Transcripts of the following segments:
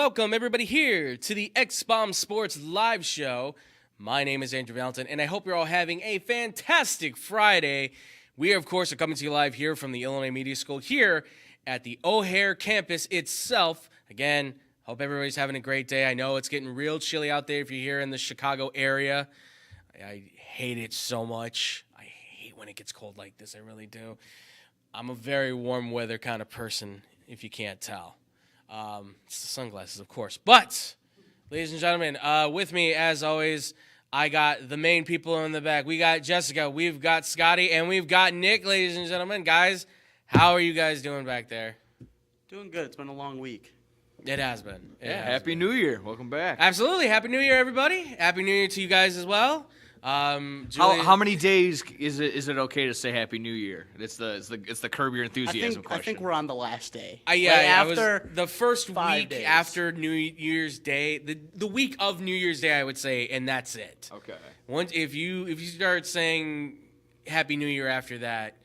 welcome everybody here to the X-Bomb Sports live show. My name is Andrew Valentin, and I hope you're all having a fantastic Friday. We, of course, are coming to you live here from the Illinois Media School here at the O'Hare campus itself. Again, hope everybody's having a great day. I know it's getting real chilly out there if you're here in the Chicago area. I hate it so much. I hate when it gets cold like this. I really do. I'm a very warm weather kind of person, if you can't tell. It's the sunglasses, of course. But, ladies and gentlemen, with me, as always, I got the main people in the back. We got Jessica, we've got Scotty, and we've got Nick, ladies and gentlemen. Guys, how are you guys doing back there? Doing good. It's been a long week. It has been. Happy New Year. Welcome back. Absolutely. Happy New Year, everybody. Happy New Year to you guys as well. How many days is it okay to say Happy New Year? It's the Curb Your Enthusiasm question. I think we're on the last day. After the first week days. after New Year's Day, the week of New Year's Day, I would say, and that's it. Okay. Once if you start saying Happy New Year after that,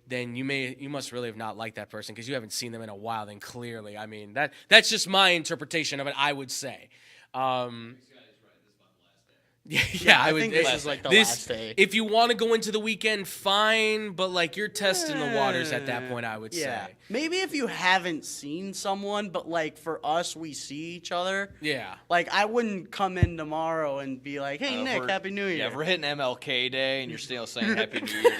then you must really have not liked that person because you haven't seen them in a while. Then clearly, I mean that's just my interpretation of it. I would say. Yeah, I think this is like the last day. If you want to go into the weekend, fine, but like you're testing the waters at that point, I would say. Maybe if you haven't seen someone, but like for us, we see each other. Yeah. Like I wouldn't come in tomorrow and be like, "Hey Nick, Happy New Year." Yeah, if we're hitting MLK Day and you're still saying Happy New Year,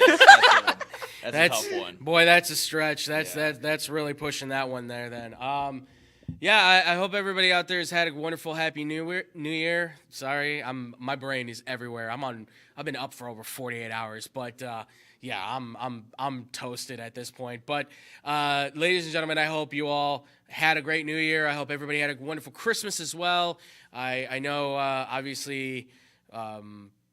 that's a tough one. Boy, that's a stretch. That's really pushing that one there. Then, I hope everybody out there has had a wonderful, happy New Year. Sorry, my brain is everywhere. I've been up for over 48 hours, but I'm toasted at this point. But ladies and gentlemen, I hope you all had a great New Year. I hope everybody had a wonderful Christmas as well. I know obviously.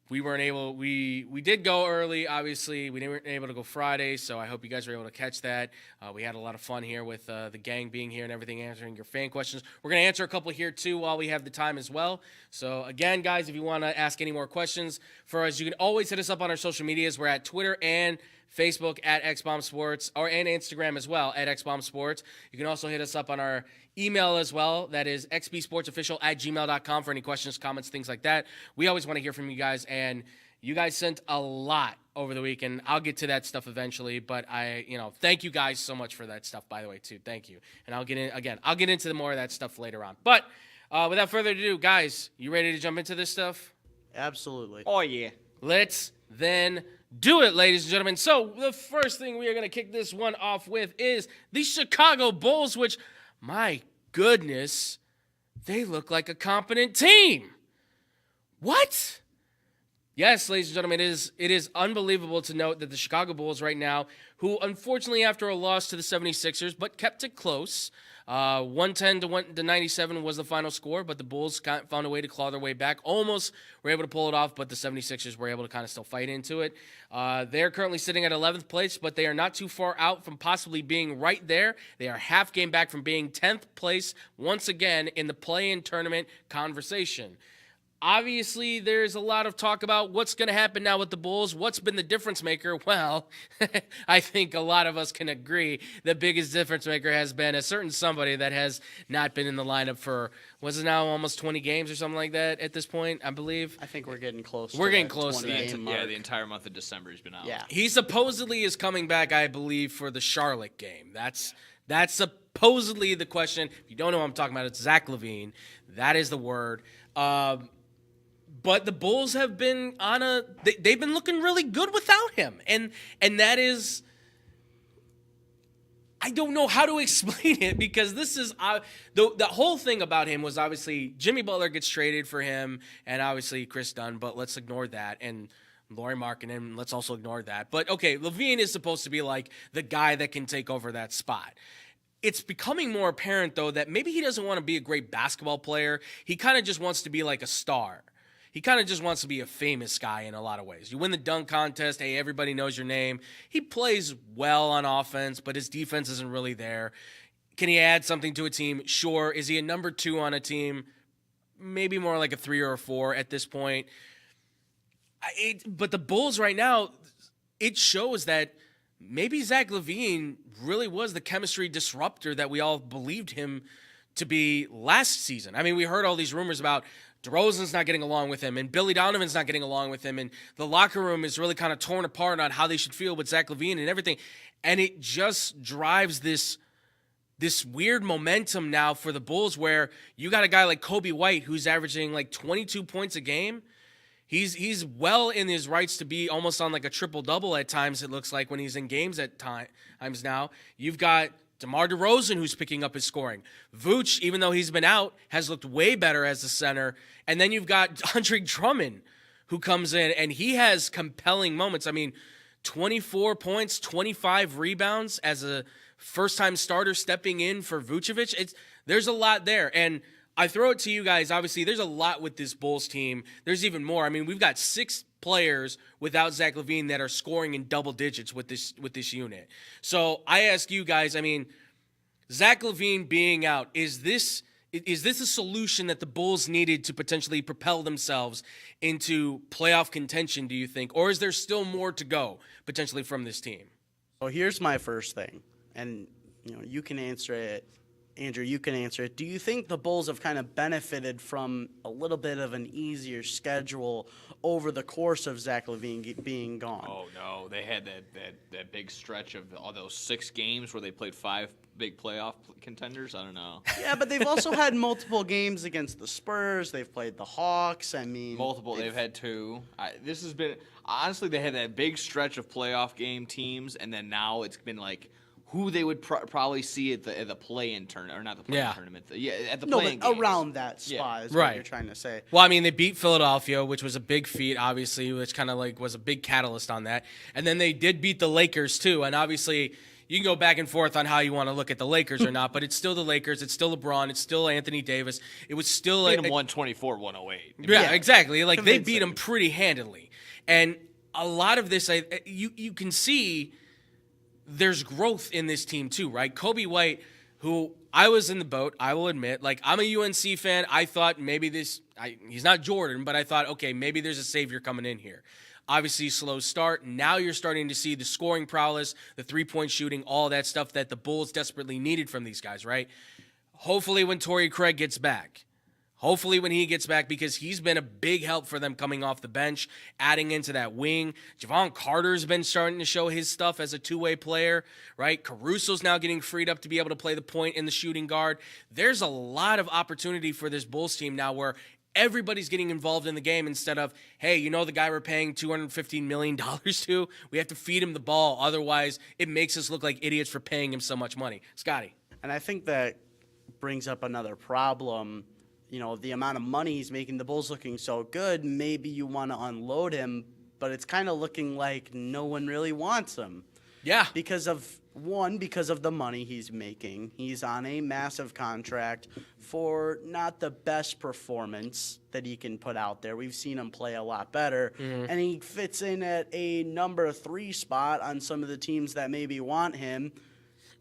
We weren't able. We did go early. Obviously, we weren't able to go Friday. So I hope you guys were able to catch that. We had a lot of fun here with the gang being here and everything, answering your fan questions. We're gonna answer a couple here too while we have the time as well. So again, guys, if you want to ask any more questions for us, you can always hit us up on our social medias. We're at Twitter and Facebook at XBomb Sports, and Instagram as well at XBomb Sports. You can also hit us up on our email as well. That is xbsportsofficial@gmail.com for any questions, comments, things like that. We always want to hear from you guys, and you guys sent a lot over the weekend. I'll get to that stuff eventually, but thank you guys so much for that stuff, by the way, too. Thank you. And I'll get into more of that stuff later on. But without further ado, guys, you ready to jump into this stuff? Absolutely. Oh yeah. Let's then do it, ladies and gentlemen. So the first thing we are going to kick this one off with is the Chicago Bulls, which, my goodness, they look like a competent team. What? Yes, ladies and gentlemen, it is unbelievable to note that the Chicago Bulls right now, who unfortunately after a loss to the 76ers, but kept it close, 110 to 97 was the final score, but the Bulls found a way to claw their way back. Almost were able to pull it off, but the 76ers were able to kind of still fight into it. They're currently sitting at 11th place, but they are not too far out from possibly being right there. They are half game back from being 10th place once again in the play-in tournament conversation. Obviously, there's a lot of talk about what's going to happen now with the Bulls. What's been the difference maker? Well, I think a lot of us can agree the biggest difference maker has been a certain somebody that has not been in the lineup for, was it now almost 20 games or something like that at this point, I believe? I think we're getting close. We're getting close to that. Yeah, the entire month of December he's been out. Yeah. He supposedly is coming back, I believe, for the Charlotte game. That's supposedly the question. If you don't know what I'm talking about, it's Zach LaVine. That is the word. But the Bulls have been they've been looking really good without him. And that is, I don't know how to explain it because this is, the whole thing about him was obviously Jimmy Butler gets traded for him and obviously Chris Dunn, but let's ignore that. And Lauri Markkanen, let's also ignore that. But okay, LaVine is supposed to be like the guy that can take over that spot. It's becoming more apparent, though, that maybe he doesn't want to be a great basketball player. He kind of just wants to be like a star. He kind of just wants to be a famous guy in a lot of ways. You win the dunk contest, hey, everybody knows your name. He plays well on offense, but his defense isn't really there. Can he add something to a team? Sure. Is he a number 2 on a team? Maybe more like a 3 or a 4 at this point. But the Bulls right now, it shows that maybe Zach LaVine really was the chemistry disruptor that we all believed him to be last season. I mean, we heard all these rumors about DeRozan's not getting along with him, and Billy Donovan's not getting along with him, and the locker room is really kind of torn apart on how they should feel with Zach LaVine and everything. And it just drives this weird momentum now for the Bulls where you got a guy like Kobe White who's averaging like 22 points a game. He's well in his rights to be almost on like a triple-double at times, it looks like, when he's in games at times now. You've got DeMar DeRozan who's picking up his scoring. Vooch, even though he's been out, has looked way better as a center. And then you've got Andre Drummond who comes in, and he has compelling moments. I mean, 24 points, 25 rebounds as a first-time starter stepping in for Vucevic. There's a lot there. And I throw it to you guys. Obviously, there's a lot with this Bulls team. There's even more. I mean, we've got 6 players without Zach LaVine that are scoring in double digits with this unit. So I ask you guys, I mean, Zach LaVine being out, is this a solution that the Bulls needed to potentially propel themselves into playoff contention, do you think? Or is there still more to go potentially from this team? So here's my first thing, and you can answer it. Andrew, you can answer it. Do you think the Bulls have kind of benefited from a little bit of an easier schedule over the course of Zach LaVine being gone? Oh, no. They had that big stretch of all those 6 games where they played 5 big playoff contenders. I don't know. Yeah, but they've also had multiple games against the Spurs. They've played the Hawks. I mean, multiple. They've had 2. This has been – honestly, they had that big stretch of playoff game teams, and then now it's been like – who they would probably see at the play-in tournament, or not the play-in tournament. At the play-in games. Around that spot is what you're trying to say. Well, I mean, they beat Philadelphia, which was a big feat, obviously, which kind of like was a big catalyst on that. And then they did beat the Lakers, too. And obviously, you can go back and forth on how you want to look at the Lakers or not, but it's still the Lakers. It's still LeBron. It's still Anthony Davis. It was still beat them 124-108. Yeah, exactly. Like, they beat them pretty handily. And a lot of this, you can see there's growth in this team too, right? Kobe White, who I was in the boat, I will admit, like, I'm a UNC fan. I thought maybe he's not Jordan, but I thought, okay, maybe there's a savior coming in here. Obviously, slow start. Now you're starting to see the scoring prowess, the three-point shooting, all that stuff that the Bulls desperately needed from these guys, right? Hopefully when Torrey Craig gets back. Hopefully when he gets back, because he's been a big help for them coming off the bench, adding into that wing. Javon Carter's been starting to show his stuff as a two-way player, right? Caruso's now getting freed up to be able to play the point in the shooting guard. There's a lot of opportunity for this Bulls team now where everybody's getting involved in the game instead of, hey, the guy we're paying $215 million to? We have to feed him the ball. Otherwise, it makes us look like idiots for paying him so much money. Scotty. And I think that brings up another problem. The amount of money he's making, the Bulls looking so good, maybe you want to unload him, but it's kind of looking like no one really wants him. Yeah. Because of the money he's making. He's on a massive contract for not the best performance that he can put out there. We've seen him play a lot better, and he fits in at a number 3 spot on some of the teams that maybe want him.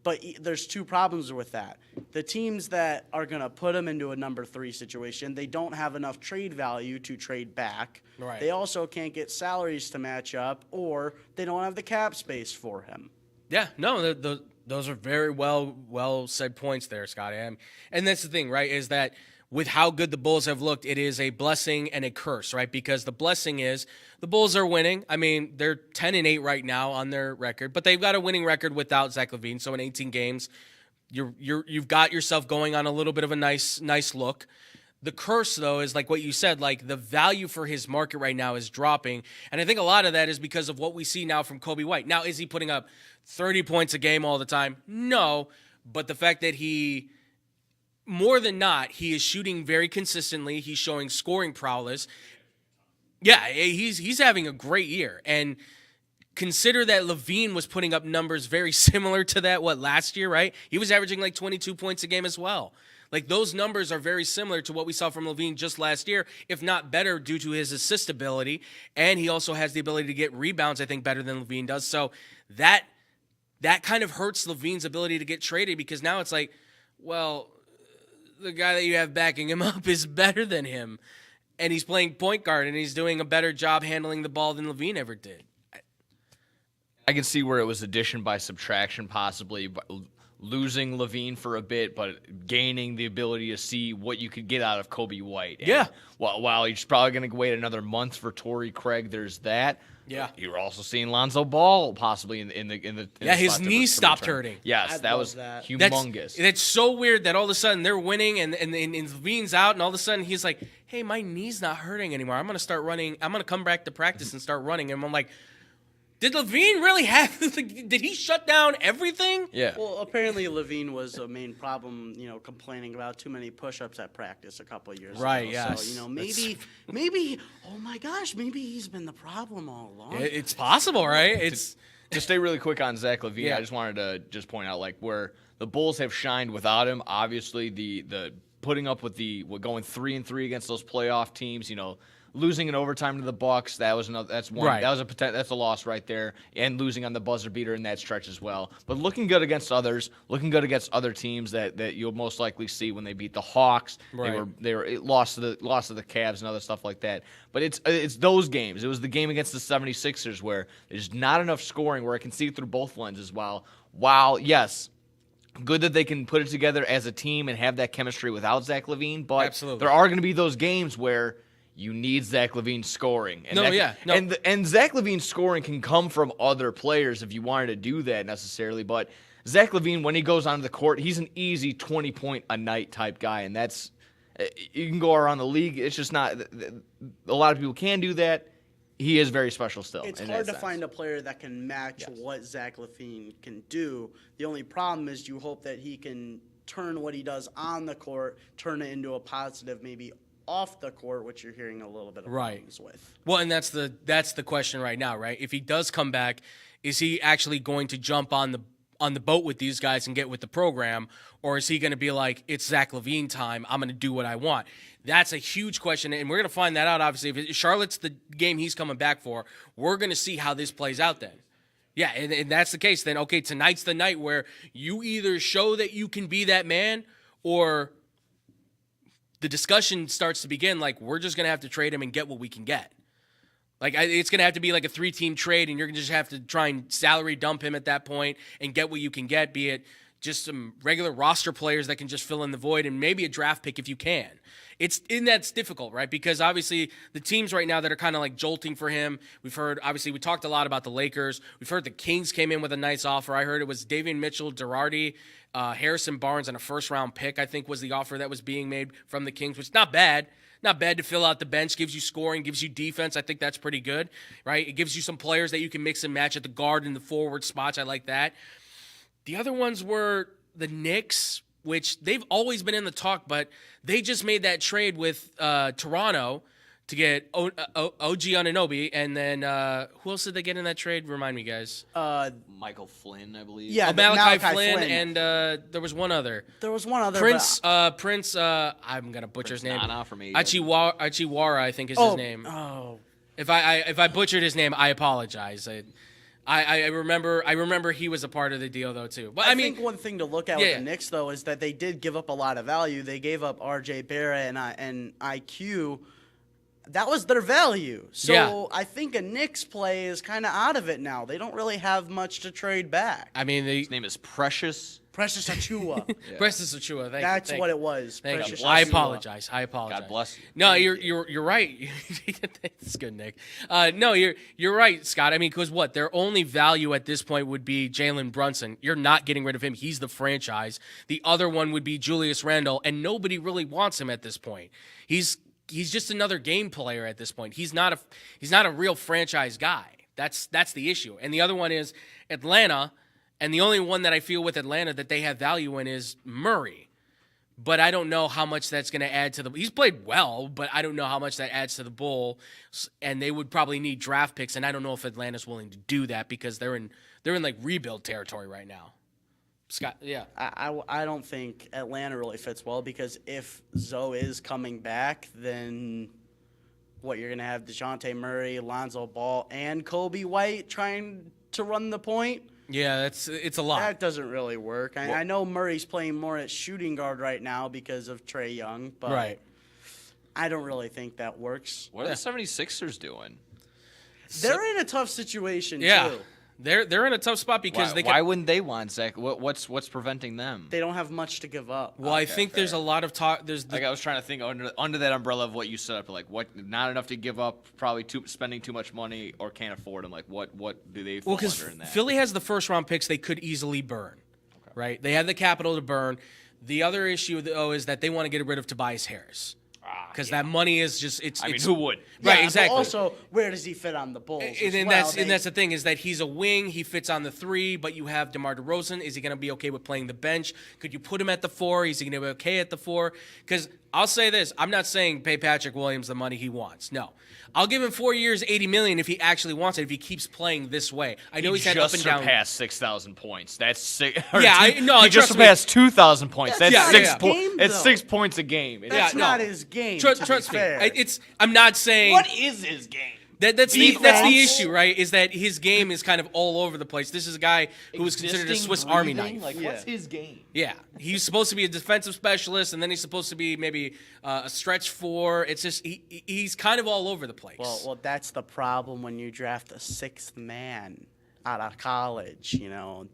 But there's 2 problems with that. The teams that are going to put him into a number 3 situation, they don't have enough trade value to trade back. Right. They also can't get salaries to match up, or they don't have the cap space for him. Yeah, no, those are very well said points there, Scotty. And that's the thing, right, is that with how good the Bulls have looked, it is a blessing and a curse, right? Because the blessing is the Bulls are winning. I mean, they're 10-8 right now on their record, but they've got a winning record without Zach LaVine. So in 18 games, you've got yourself going on a little bit of a nice look. The curse, though, is like what you said, like the value for his market right now is dropping. And I think a lot of that is because of what we see now from Kobe White. Now, is he putting up 30 points a game all the time? No, but the fact that more than not, he is shooting very consistently. He's showing scoring prowess. Yeah, he's having a great year. And consider that LaVine was putting up numbers very similar to that, last year, right? He was averaging like 22 points a game as well. Like, those numbers are very similar to what we saw from LaVine just last year, if not better due to his assist ability. And he also has the ability to get rebounds, I think, better than LaVine does. So that kind of hurts LaVine's ability to get traded, because now it's like, well, the guy that you have backing him up is better than him, and he's playing point guard, and he's doing a better job handling the ball than LaVine ever did. I can see where it was addition by subtraction, possibly. losing Levine for a bit, but gaining the ability to see what you could get out of Kobe White. And Yeah. While he's probably going to wait another month for Torrey Craig, there's that. Yeah. You're also seeing Lonzo Ball possibly in the Yeah, his spot to knee stopped return. hurting. Yes, I'd that love was that. humongous. That's so weird that all of a sudden they're winning and Levine's out, and all of a sudden he's like, "Hey, my knee's not hurting anymore. I'm gonna start running. I'm gonna come back to practice and start running." And I'm like, did Levine really have? Did he shut down everything? yeah. Well, apparently Levine was a main problem, complaining about too many push-ups at practice a couple of years Right, ago. yes. So, maybe, oh my gosh, maybe he's been the problem all along. It's possible, right? It's To stay really quick on Zach LaVine, Yeah. I just wanted to just point out where the Bulls have shined without him. Obviously, the putting up with going 3-3 against those playoff teams. Losing in overtime to the Bucks, that was another. That's one. Right. That's a loss right there, and losing on the buzzer beater in that stretch as well. But looking good against others, looking good against other teams that you'll most likely see when they beat the Hawks. Right. It lost to the Cavs and other stuff like that. But it's those games. It was the game against the 76ers where there's not enough scoring where I can see it through both lenses. While yes. Good that they can put it together as a team and have that chemistry without Zach LaVine, but Absolutely. there are going to be those games where you need Zach LaVine scoring. And No. And Zach LaVine scoring can come from other players if you wanted to do that necessarily, but Zach LaVine, when he goes onto the court, he's an easy 20-point-a-night type guy, and that's you can go around the league. It's just not – a lot of people can do that. He is very special still. It's in hard that to sense. find a player that can match what Zach LaVine can do. The only problem is you hope that he can turn what he does on the court, turn it into a positive maybe off the court, which you're hearing a little bit of Right. problems with. Well, and that's the question right now, right? If he does come back, is he actually going to jump on the boat with these guys and get with the program, or is he going to be like, it's Zach LaVine time, I'm going to do what I want? That's a huge question, and we're going to find that out, obviously. If Charlotte's the game he's coming back for, we're going to see how this plays out then. Yeah, and that's the case. Then, okay, tonight's the night where you either show that you can be that man, or the discussion starts to begin like, we're just going to have to trade him and get what we can get. Like, it's going to have to be like a 3-team trade, and you're going to just have to try and salary dump him at that point and get what you can get, be it just some regular roster players that can just fill in the void and maybe a draft pick if you can. That's difficult, right? Because obviously the teams right now that are kind of like jolting for him, we talked a lot about the Lakers. We've heard the Kings came in with a nice offer. I heard it was Davion Mitchell, Girardi, Harrison Barnes, and a first-round pick, I think was the offer that was being made from the Kings, which is not bad. Not bad to fill out the bench, gives you scoring, gives you defense. I think that's pretty good, right? It gives you some players that you can mix and match at the guard and the forward spots. I like that. The other ones were the Knicks, which they've always been in the talk, but they just made that trade with Toronto to get OG Anunoby, and then who else did they get in that trade? Remind me, guys. Michael Flynn, I believe. Yeah, Malachi Flynn, and there was one other. There was one other Prince. I'm gonna butcher his name. Nana from AEW. Achiwara, I think is his name. Oh, If I butchered his name, I apologize. I remember he was a part of the deal though too. But I mean, think one thing to look at Yeah, with yeah. the Knicks though is that they did give up a lot of value. They gave up R.J. Barrett and IQ. That was their value. So Yeah. I think a Knicks play is kind of out of it now. They don't really have much to trade back. I mean, His name is Precious. Precious Achua. Precious Achua. That's what it was. Thank you. Precious I Achiuwa. apologize. God bless you. No, you're right. That's good, Nick. No, you're right, Scott. I mean, because their only value at this point would be Jalen Brunson. You're not getting rid of him. He's the franchise. The other one would be Julius Randle, and nobody really wants him at this point. He's just another game player at this point. He's not a real franchise guy. That's the issue. And the other one is Atlanta. And the only one that I feel with Atlanta that they have value in is Murray. But I don't know how much that's going to add to the – he's played well, but I don't know how much that adds to the Bulls. And they would probably need draft picks, and I don't know if Atlanta's willing to do that because they're in like rebuild territory right now. Scott, yeah. I don't think Atlanta really fits well because if Zoe is coming back, then what, you're going to have DeJounte Murray, Lonzo Ball, and Kobe White trying to run the point? Yeah, it's a lot. That doesn't really work. I know Murray's playing more at shooting guard right now because of Trae Young, but Right. I don't really think that works. What are the 76ers doing? They're in a tough situation, Yeah. too. They're in a tough spot because why wouldn't they want Zach? What's preventing them? They don't have much to give up. Well, I think there's a lot of talk. Like I was trying to think under that umbrella of what you set up, like what not enough to give up, probably spending too much money or can't afford them. Like what do they fall because under in that? Philly has the first round picks they could easily burn, right? They have the capital to burn. The other issue though is that they want to get rid of Tobias Harris. Because that money is just it's. I mean, who would? Right, Yeah, exactly. But also, where does he fit on the Bulls? And that's the thing is that he's a wing. He fits on the 3, but you have DeMar DeRozan. Is he going to be okay with playing the bench? Could you put him at the 4? Is he going to be okay at the 4? Because I'll say this: I'm not saying pay Patrick Williams the money he wants. No, I'll give him 4 years, $80 million if he actually wants it. If he keeps playing this way, I know he's had up and down. Surpassed 6,000 points. That's six. Yeah, he just surpassed 2,000 points. That's not six his points. game, It's though. 6 points a game. That's Yeah, not no. his game. Trust me. Fair. I'm not saying What is his game? That's the Defense. issue, right? Is that his game is kind of all over the place. This is a guy who was considered a Swiss Army knife. Like, what's his game? Yeah, he's supposed to be a defensive specialist, and then he's supposed to be maybe a stretch 4. It's just he's kind of all over the place. Well, that's the problem when you draft a 6th man out of college. You know,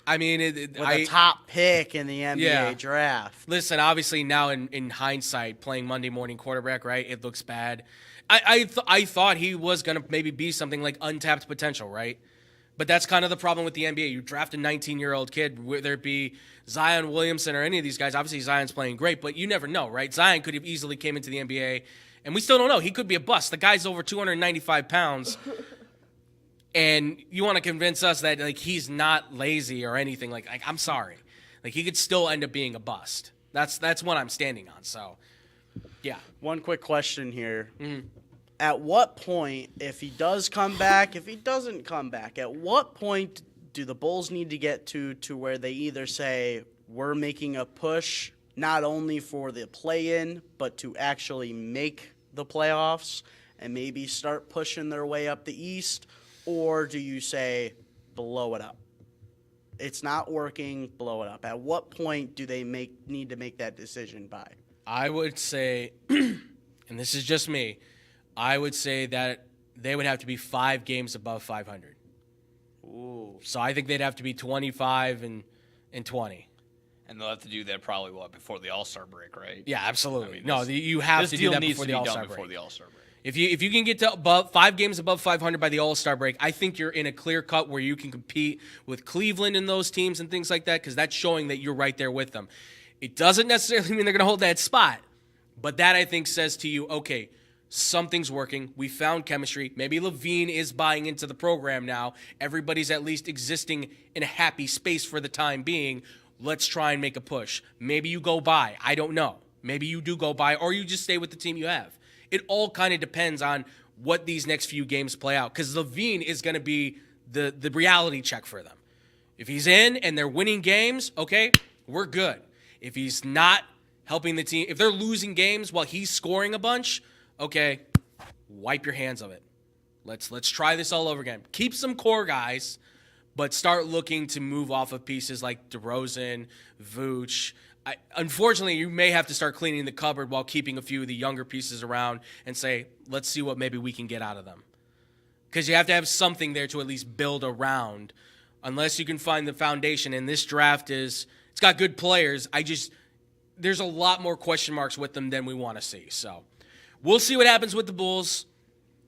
I mean, with a top pick in the NBA draft. Listen, obviously now in hindsight, playing Monday morning quarterback, right? It looks bad. I thought he was gonna maybe be something like untapped potential, right? But that's kind of the problem with the NBA. You draft a 19-year-old kid, whether it be Zion Williamson or any of these guys. Obviously, Zion's playing great, but you never know, right? Zion could have easily came into the NBA, and we still don't know. He could be a bust. The guy's over 295 pounds, and you want to convince us that like he's not lazy or anything. Like I'm sorry, like he could still end up being a bust. That's what I'm standing on. So, yeah. One quick question here. At what point, if he does come back, if he doesn't come back, at what point do the Bulls need to get to where they either say, we're making a push not only for the play-in, but to actually make the playoffs and maybe start pushing their way up the East? Or do you say, blow it up? It's not working, blow it up. At what point do they need to make that decision by? I would say, and this is just me, I would say that they would have to be 5 games above 500. Ooh. So I think they'd have to be 25 and 20. And they'll have to do that probably before the All-Star break, right? Yeah, absolutely. I mean, No, you have this to do deal that needs before to the be All-Star done break. before the All-Star break. If you can get to 5 games above 500 by the All-Star break, I think you're in a clear cut where you can compete with Cleveland and those teams and things like that because that's showing that you're right there with them. It doesn't necessarily mean they're going to hold that spot, but that I think says to you, okay, something's working. We found chemistry. Maybe Levine is buying into the program now. Everybody's at least existing in a happy space for the time being. Let's try and make a push. Maybe you go buy. I don't know. Maybe you do go buy, or you just stay with the team you have. It all kind of depends on what these next few games play out, because Levine is going to be the reality check for them. If he's in and they're winning games, okay, we're good. If he's not helping the team, if they're losing games while he's scoring a bunch, okay, wipe your hands of it. Let's try this all over again. Keep some core guys, but start looking to move off of pieces like DeRozan, Vooch. Unfortunately, you may have to start cleaning the cupboard while keeping a few of the younger pieces around and say, let's see what maybe we can get out of them. Because you have to have something there to at least build around, unless you can find the foundation. And this draft it's got good players. There's a lot more question marks with them than we want to see. So we'll see what happens with the Bulls.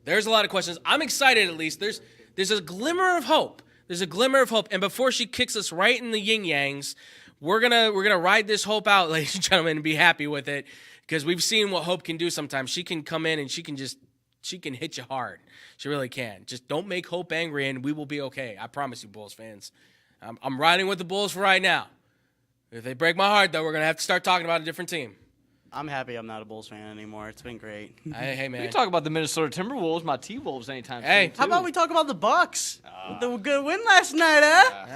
There's a lot of questions. I'm excited at least. There's a glimmer of hope. There's a glimmer of hope. And before she kicks us right in the yin-yangs, we're gonna ride this hope out, ladies and gentlemen, and be happy with it. Because we've seen what hope can do sometimes. She can come in and she can hit you hard. She really can. Just don't make hope angry and we will be okay. I promise you, Bulls fans. I'm riding with the Bulls for right now. If they break my heart, though, we're going to have to start talking about a different team. I'm happy I'm not a Bulls fan anymore. It's been great. Hey, man. We can talk about the Minnesota Timberwolves, my T-Wolves, anytime Hey. soon. How too. about we talk about the Bucks? With the good win last night,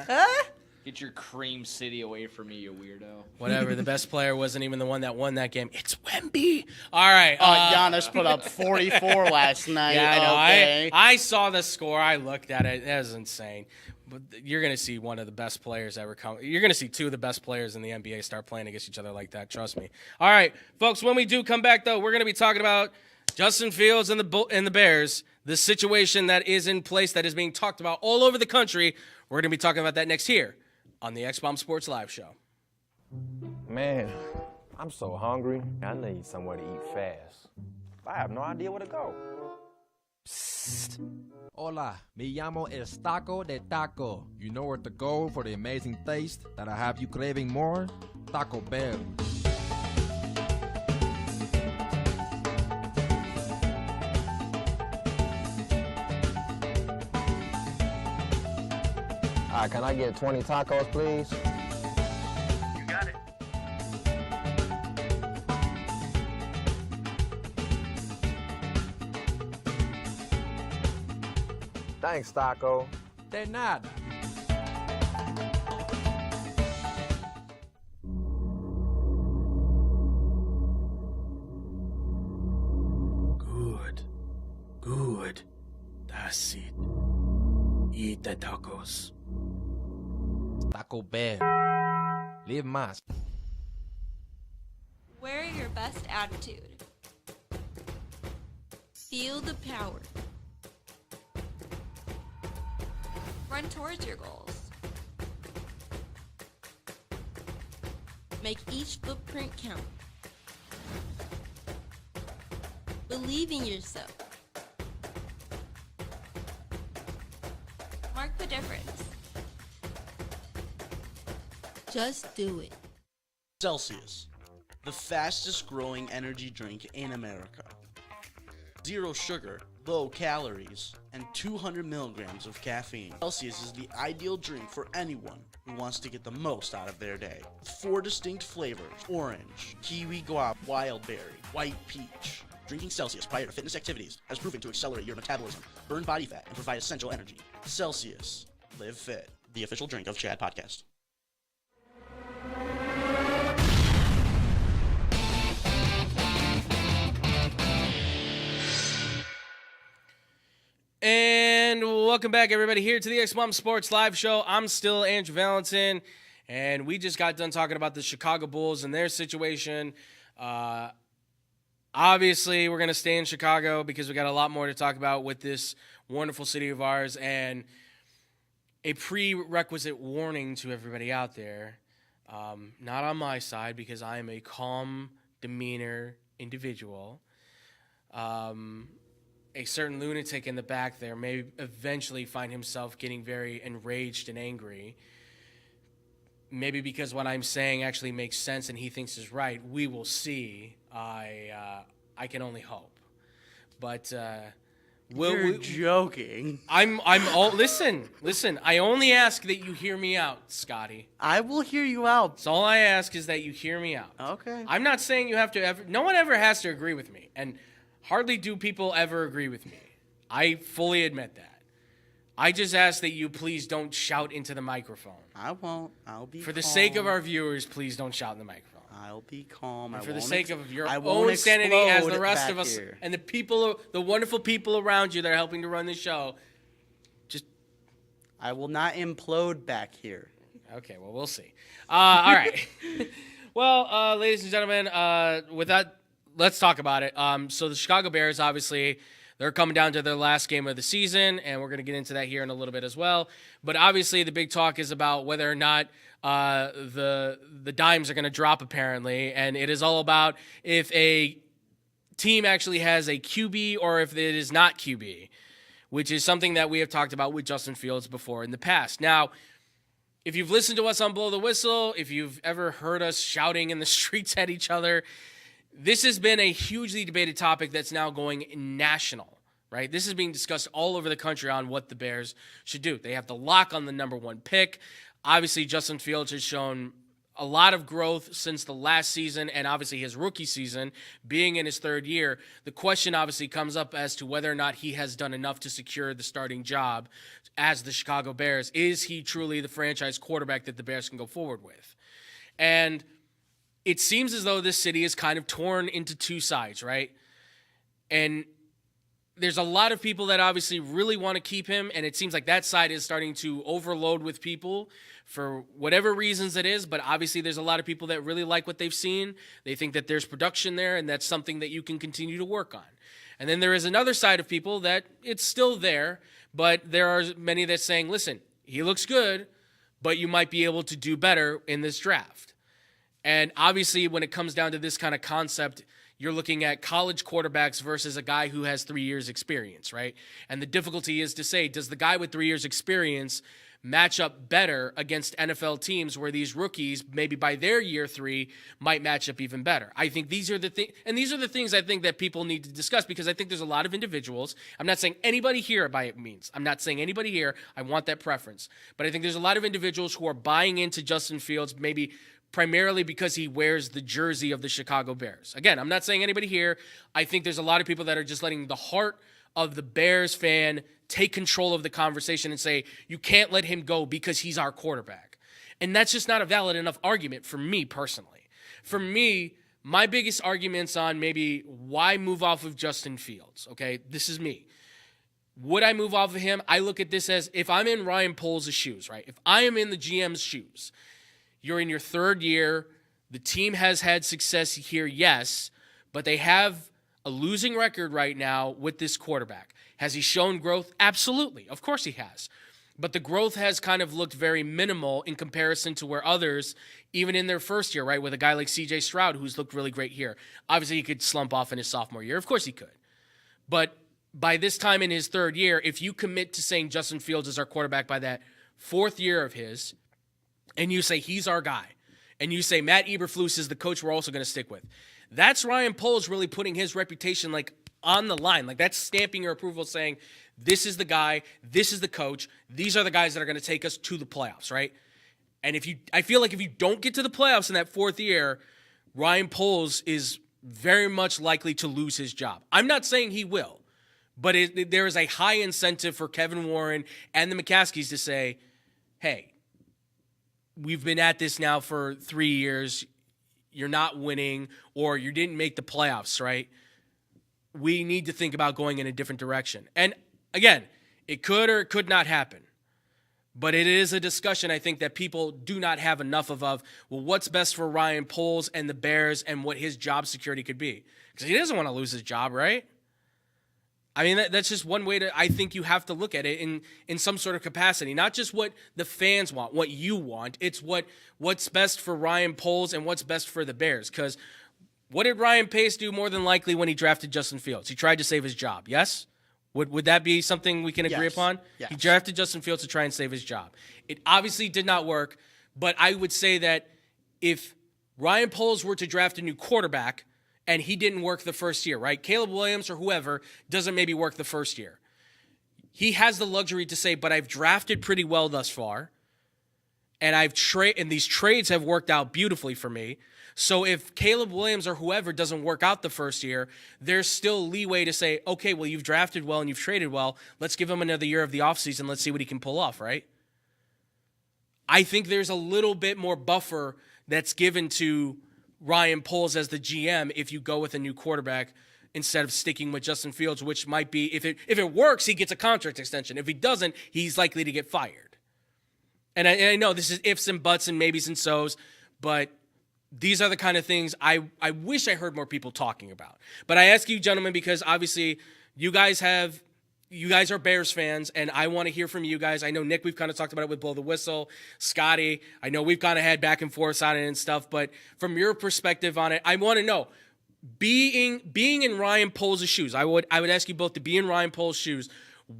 huh? Get your Cream City away from me, you weirdo. Whatever. The best player wasn't even the one that won that game. It's Wemby. All right. Giannis put up 44 last night. Yeah, I know. Okay. I saw the score. I looked at it. That was insane. But you're going to see one of the best players ever come. You're going to see 2 of the best players in the NBA start playing against each other like that. Trust me. All right, folks, when we do come back, though, we're going to be talking about Justin Fields and the Bears, the situation that is in place that is being talked about all over the country. We're going to be talking about that next here on the X-Bomb Sports Live Show. Man, I'm so hungry. I need somewhere to eat fast. I have no idea where to go. Psst. Hola, me llamo El Taco de Taco. You know where to go for the amazing taste that'll have you craving more? Taco Bell. Can I get 20 tacos, please? You got it. Thanks, Taco. De nada. Good. That's it. Eat the tacos. Taco Bell. Live más. Wear your best attitude. Feel the power. Run towards your goals. Make each footprint count. Believe in yourself. Mark the difference. Just do it. Celsius, the fastest growing energy drink in America. 0 sugar, low calories, and 200 milligrams of caffeine. Celsius is the ideal drink for anyone who wants to get the most out of their day. 4 distinct flavors: orange, kiwi guava, wild berry, white peach. Drinking Celsius prior to fitness activities has proven to accelerate your metabolism, burn body fat, and provide essential energy. Celsius. Live fit. The official drink of Chad Podcast. And welcome back, everybody, here to the X-Bomb Sports Live Show. I'm still Andrew Valentin, and we just got done talking about the Chicago Bulls and their situation. Obviously, we're going to stay in Chicago because we got a lot more to talk about with this wonderful city of ours. And a prerequisite warning to everybody out there, not on my side because I am a calm demeanor individual. A certain lunatic in the back there may eventually find himself getting very enraged and angry. Maybe because what I'm saying actually makes sense and he thinks is right. We will see. I can only hope. But You're joking. I'm all listen. I only ask that you hear me out, Scotty. I will hear you out. That's all I ask is that you hear me out. Okay. I'm not saying you have to ever. No one ever has to agree with me, and hardly do people ever agree with me. I fully admit that. I just ask that you please don't shout into the microphone. I won't. I'll be For the calm. sake of our viewers, please don't shout in the microphone. I'll be calm. And for the sake of your I won't own sanity as the explode rest back of us here. and the people, the wonderful people around you that are helping to run this show, just I will not implode back here. okay. Well, we'll see. All right. Well, ladies and gentlemen, with that, let's talk about it. So the Chicago Bears, obviously, they're coming down to their last game of the season, and we're going to get into that here in a little bit as well. But obviously, the big talk is about whether or not the dimes are going to drop, apparently, and it is all about if a team actually has a QB or if it is not QB, which is something that we have talked about with Justin Fields before in the past. Now, if you've listened to us on Blow the Whistle, if you've ever heard us shouting in the streets at each other, this has been a hugely debated topic that's now going national, right? This is being discussed all over the country on what the Bears should do. They have the lock on the number 1 pick. Obviously, Justin Fields has shown a lot of growth since the last season and obviously his rookie season being in his 3rd year. The question obviously comes up as to whether or not he has done enough to secure the starting job as the Chicago Bears. Is he truly the franchise quarterback that the Bears can go forward with? And it seems as though this city is kind of torn into 2 sides, right? And there's a lot of people that obviously really want to keep him, and it seems like that side is starting to overload with people for whatever reasons it is, but obviously there's a lot of people that really like what they've seen. They think that there's production there, and that's something that you can continue to work on. And then there is another side of people that it's still there, but there are many that saying, listen, he looks good, but you might be able to do better in this draft. And obviously, when it comes down to this kind of concept, you're looking at college quarterbacks versus a guy who has 3 years experience, right? And the difficulty is to say, does the guy with 3 years experience match up better against NFL teams where these rookies, maybe by their year 3, might match up even better? I think these are the things, and these are the things I think that people need to discuss, because I think there's a lot of individuals. I'm not saying anybody here by it means. I'm not saying anybody here. I want that preference. But I think there's a lot of individuals who are buying into Justin Fields, maybe primarily because he wears the jersey of the Chicago Bears. Again, I'm not saying anybody here. I think there's a lot of people that are just letting the heart of the Bears fan take control of the conversation and say, you can't let him go because he's our quarterback. And that's just not a valid enough argument for me personally. For me, my biggest arguments on maybe why move off of Justin Fields, okay? This is me. Would I move off of him? I look at this as, if I'm in Ryan Poles' shoes, right? If I am in the GM's shoes, you're in your 3rd year. The team has had success here, yes, but they have a losing record right now with this quarterback. Has he shown growth? Absolutely. Of course he has. But the growth has kind of looked very minimal in comparison to where others, even in their first year, right, with a guy like C.J. Stroud, who's looked really great here. Obviously, he could slump off in his sophomore year. Of course he could. But by this time in his 3rd year, if you commit to saying Justin Fields is our quarterback by that 4th year of his, and you say he's our guy, and you say Matt Eberflus is the coach we're also going to stick with, that's Ryan Poles really putting his reputation like on the line. Like, that's stamping your approval, saying this is the guy, this is the coach, these are the guys that are going to take us to the playoffs, right? And I feel like if you don't get to the playoffs in that 4th year, Ryan Poles is very much likely to lose his job. I'm not saying he will, but there is a high incentive for Kevin Warren and the McCaskies to say, hey, we've been at this now for 3 years. You're not winning, or you didn't make the playoffs, right? We need to think about going in a different direction. And again, it could or it could not happen. But it is a discussion, I think, that people do not have enough of. Well, what's best for Ryan Poles and the Bears and what his job security could be? Because he doesn't want to lose his job, right? I mean, that's just one way I think you have to look at it in some sort of capacity. Not just what the fans want, what you want. It's what's best for Ryan Poles and what's best for the Bears. Because what did Ryan Pace do more than likely when he drafted Justin Fields? He tried to save his job, yes? Would that be something we can agree upon? Yes. He drafted Justin Fields to try and save his job. It obviously did not work, but I would say that if Ryan Poles were to draft a new quarterback and he didn't work the first year, right? Caleb Williams or whoever doesn't maybe work the first year. He has the luxury to say, but I've drafted pretty well thus far, and and these trades have worked out beautifully for me. So if Caleb Williams or whoever doesn't work out the first year, there's still leeway to say, okay, well, you've drafted well and you've traded well. Let's give him another year of the offseason. Let's see what he can pull off, right? I think there's a little bit more buffer that's given to Ryan Poles as the GM if you go with a new quarterback instead of sticking with Justin Fields, which might be, if it works, he gets a contract extension. If he doesn't, he's likely to get fired. And I know this is ifs and buts and maybes and so's, but these are the kind of things I wish I heard more people talking about. But I ask you, gentlemen, because obviously you guys are Bears fans, and I want to hear from you guys. I know, Nick, we've kind of talked about it with Blow the Whistle. Scotty, I know we've kind of had back and forth on it and stuff, but from your perspective on it, I want to know, being in Ryan Poles' shoes, I would ask you both to be in Ryan Poles' shoes.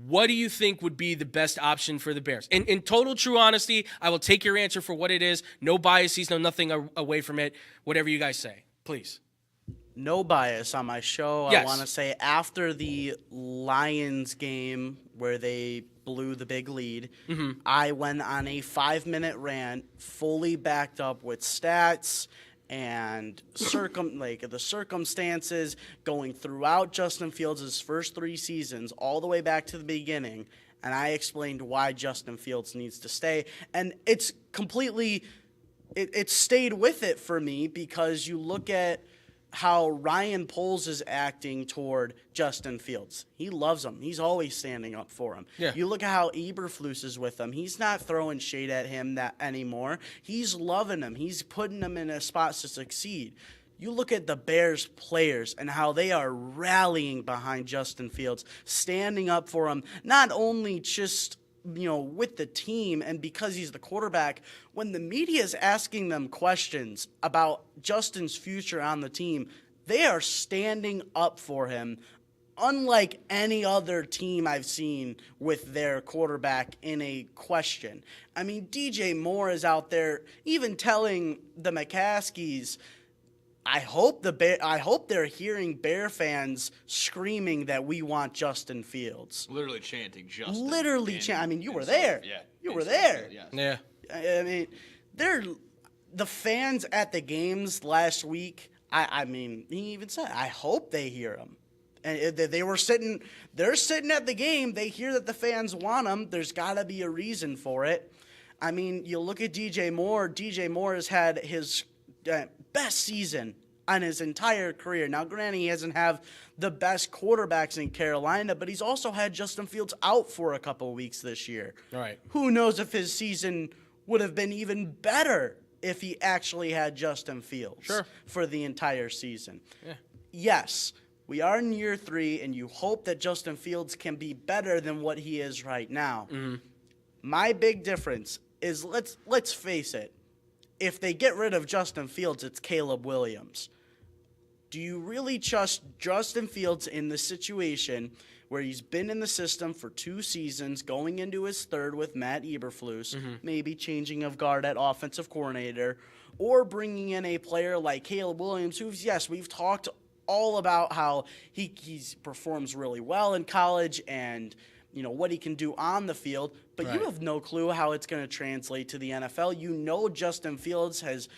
What do you think would be the best option for the Bears? In total true honesty, I will take your answer for what it is. No biases, no nothing away from it. Whatever you guys say, please. No bias on my show. Yes. I want to say after the Lions game where they blew the big lead, I went on a 5-minute rant, fully backed up with stats and the circumstances going throughout Justin Fields' first 3 seasons all the way back to the beginning, and I explained why Justin Fields needs to stay. And it's completely it stayed with it for me because you look at how Ryan Poles is acting toward Justin Fields. He loves him. He's always standing up for him. Yeah. You look at how Eberflus is with him. He's not throwing shade at him anymore. He's loving him. He's putting him in a spot to succeed. You look at the Bears players and how they are rallying behind Justin Fields, standing up for him, not only just with the team and because he's the quarterback. When the media is asking them questions about Justin's future on the team, they are standing up for him, unlike any other team I've seen with their quarterback in a question. I mean, DJ Moore is out there even telling the McCaskies, I hope they're hearing Bear fans screaming that we want Justin Fields. Literally chanting Justin. I mean, you were there. Yeah. You were there. Yes. Yeah. I mean, the fans at the games last week. I mean, he even said, I hope they hear him. And they're sitting at the game. They hear that the fans want him. There's got to be a reason for it. I mean, you look at DJ Moore. DJ Moore has had his best season on his entire career. Now, granted, he hasn't had the best quarterbacks in Carolina, but he's also had Justin Fields out for a couple of weeks this year. Right. Who knows if his season would have been even better if he actually had Justin Fields for the entire season. Yeah. Yes, we are in year 3, and you hope that Justin Fields can be better than what he is right now. Mm-hmm. My big difference is, let's face it, if they get rid of Justin Fields, it's Caleb Williams. Do you really trust Justin Fields in the situation where he's been in the system for 2 seasons, going into his 3rd with Matt Eberflus, maybe changing of guard at offensive coordinator, or bringing in a player like Caleb Williams, who's, yes, we've talked all about how he performs really well in college and what he can do on the field, but you have no clue how it's going to translate to the NFL. Justin Fields has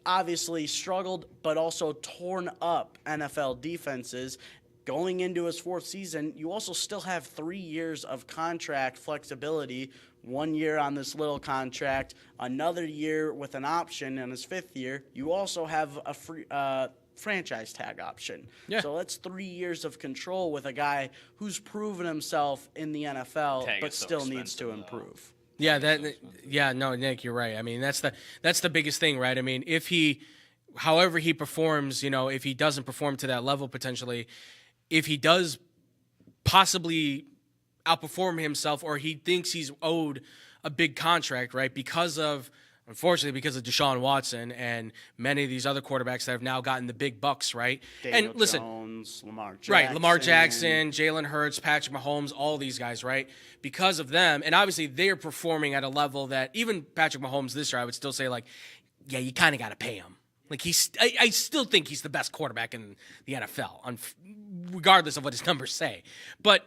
obviously struggled, but also torn up NFL defenses. Going into his 4th season, you also still have 3 years of contract flexibility, 1 year on this little contract, another year with an option in his 5th year. You also have a free franchise tag option. Yeah. So that's 3 years of control with a guy who's proven himself in the NFL, but still needs to improve. Yeah, no, Nick, you're right. I mean, that's the biggest thing, right? I mean, however he performs, if he doesn't perform to that level potentially, if he does possibly outperform himself or he thinks he's owed a big contract, right, unfortunately, because of Deshaun Watson and many of these other quarterbacks that have now gotten the big bucks, right? Daniel and listen, Jones, Lamar Jackson. Right, Lamar Jackson, Jalen Hurts, Patrick Mahomes, all these guys, right? Because of them, and obviously they're performing at a level that even Patrick Mahomes this year, I would still say, like, yeah, you kind of got to pay him. Like, I still think he's the best quarterback in the NFL, regardless of what his numbers say. But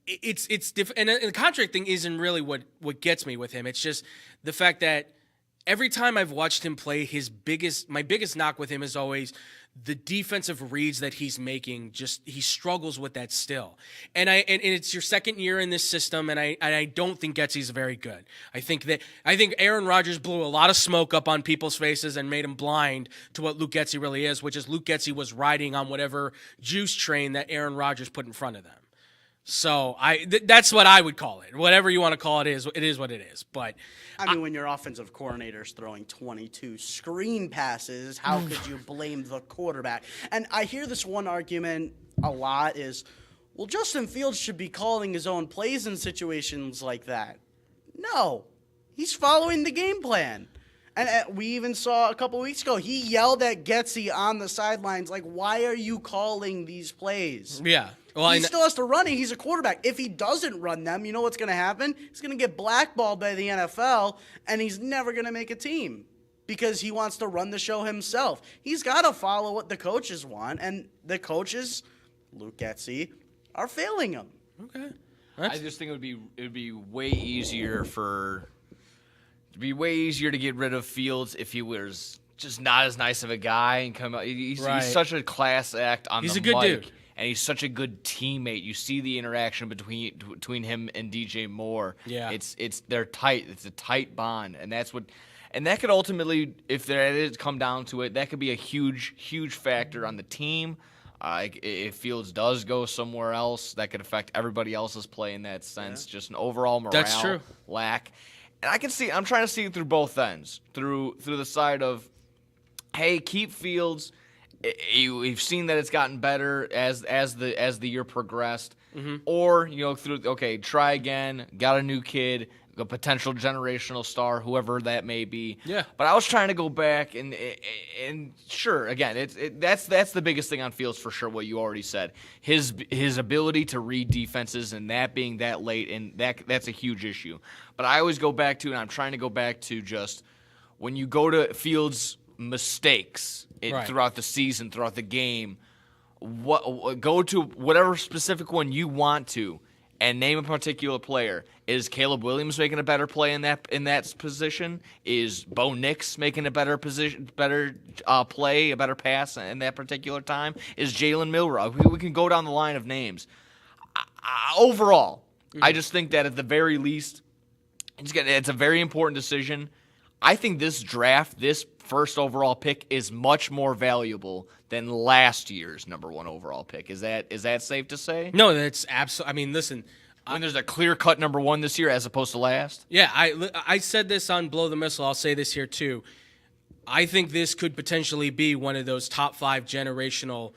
it's different, and the contract thing isn't really what gets me with him. It's just the fact that every time I've watched him play, my biggest knock with him is always the defensive reads that he's making. He struggles with that still, and it's your 2nd year in this system, and I don't think Getsy's very good. I think Aaron Rodgers blew a lot of smoke up on people's faces and made them blind to what Luke Getsy really is, which is Luke Getsy was riding on whatever juice train that Aaron Rodgers put in front of them. So that's what I would call it. Whatever you want to call it is what it is. But I mean, when your offensive coordinator's throwing 22 screen passes, how could you blame the quarterback? And I hear this one argument a lot is, well, Justin Fields should be calling his own plays in situations like that. No, he's following the game plan. And we even saw a couple weeks ago, he yelled at Getsy on the sidelines, like, why are you calling these plays? Yeah. Well, he still has to run it. He's a quarterback. If he doesn't run them, you know what's going to happen? He's going to get blackballed by the NFL, and he's never going to make a team because he wants to run the show himself. He's got to follow what the coaches want, and the coaches, Luke Getsy, are failing him. Okay. I just think it would be way easier to get rid of Fields if he was just not as nice of a guy and come out. He's such a class act on the mic. He's a good dude. And he's such a good teammate. You see the interaction between him and DJ Moore. Yeah, they're tight. It's a tight bond, and that could ultimately, if there is come down to it, that could be a huge factor on the team. If Fields does go somewhere else, that could affect everybody else's play in that sense. Yeah. Just an overall morale lack. And I'm trying to see it through both ends, through the side of hey, keep Fields. We've seen that it's gotten better as the year progressed. Or try again. Got a new kid, a potential generational star, whoever that may be. Yeah. But I was trying to go back and sure, again, that's the biggest thing on Fields for sure. What you already said, his ability to read defenses and that being that late, and that's a huge issue. But I always go back to, and I'm trying to go back to just when you go to Fields' mistakes throughout the season, throughout the game. Go to whatever specific one you want to, and name a particular player. Is Caleb Williams making a better play in that position? Is Bo Nix making a better play, a better pass in that particular time? Is Jalen Milroe? We can go down the line of names. Overall, I just think that at the very least, it's a very important decision. I think this draft, this first overall pick, is much more valuable than last year's number 1 overall pick. Is that safe to say? No, that's absolutely. I mean, listen. When there's a clear-cut number 1 this year as opposed to last? Yeah, I said this on Blow the Missile. I'll say this here too. I think this could potentially be one of those top 5 generational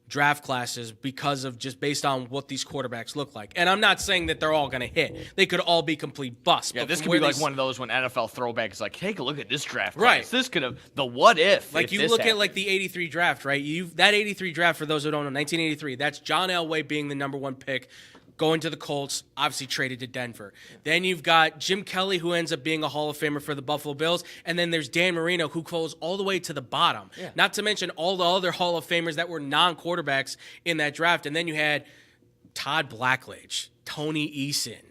draft classes because of just based on what these quarterbacks look like. And I'm not saying that they're all going to hit. They could all be complete busts. Yeah, but this from could be where like one of those when NFL throwback is like, take a look at this draft Right. class. This could have the what if. Like if you this look at happened. like the 83 draft, right? That 83 draft, for those who don't know, 1983, that's John Elway being the number 1 pick, going to the Colts, obviously traded to Denver. Then you've got Jim Kelly, who ends up being a Hall of Famer for the Buffalo Bills. And then there's Dan Marino, who goes all the way to the bottom. Yeah. Not to mention all the other Hall of Famers that were non-quarterbacks in that draft. And then you had Todd Blackledge, Tony Eason,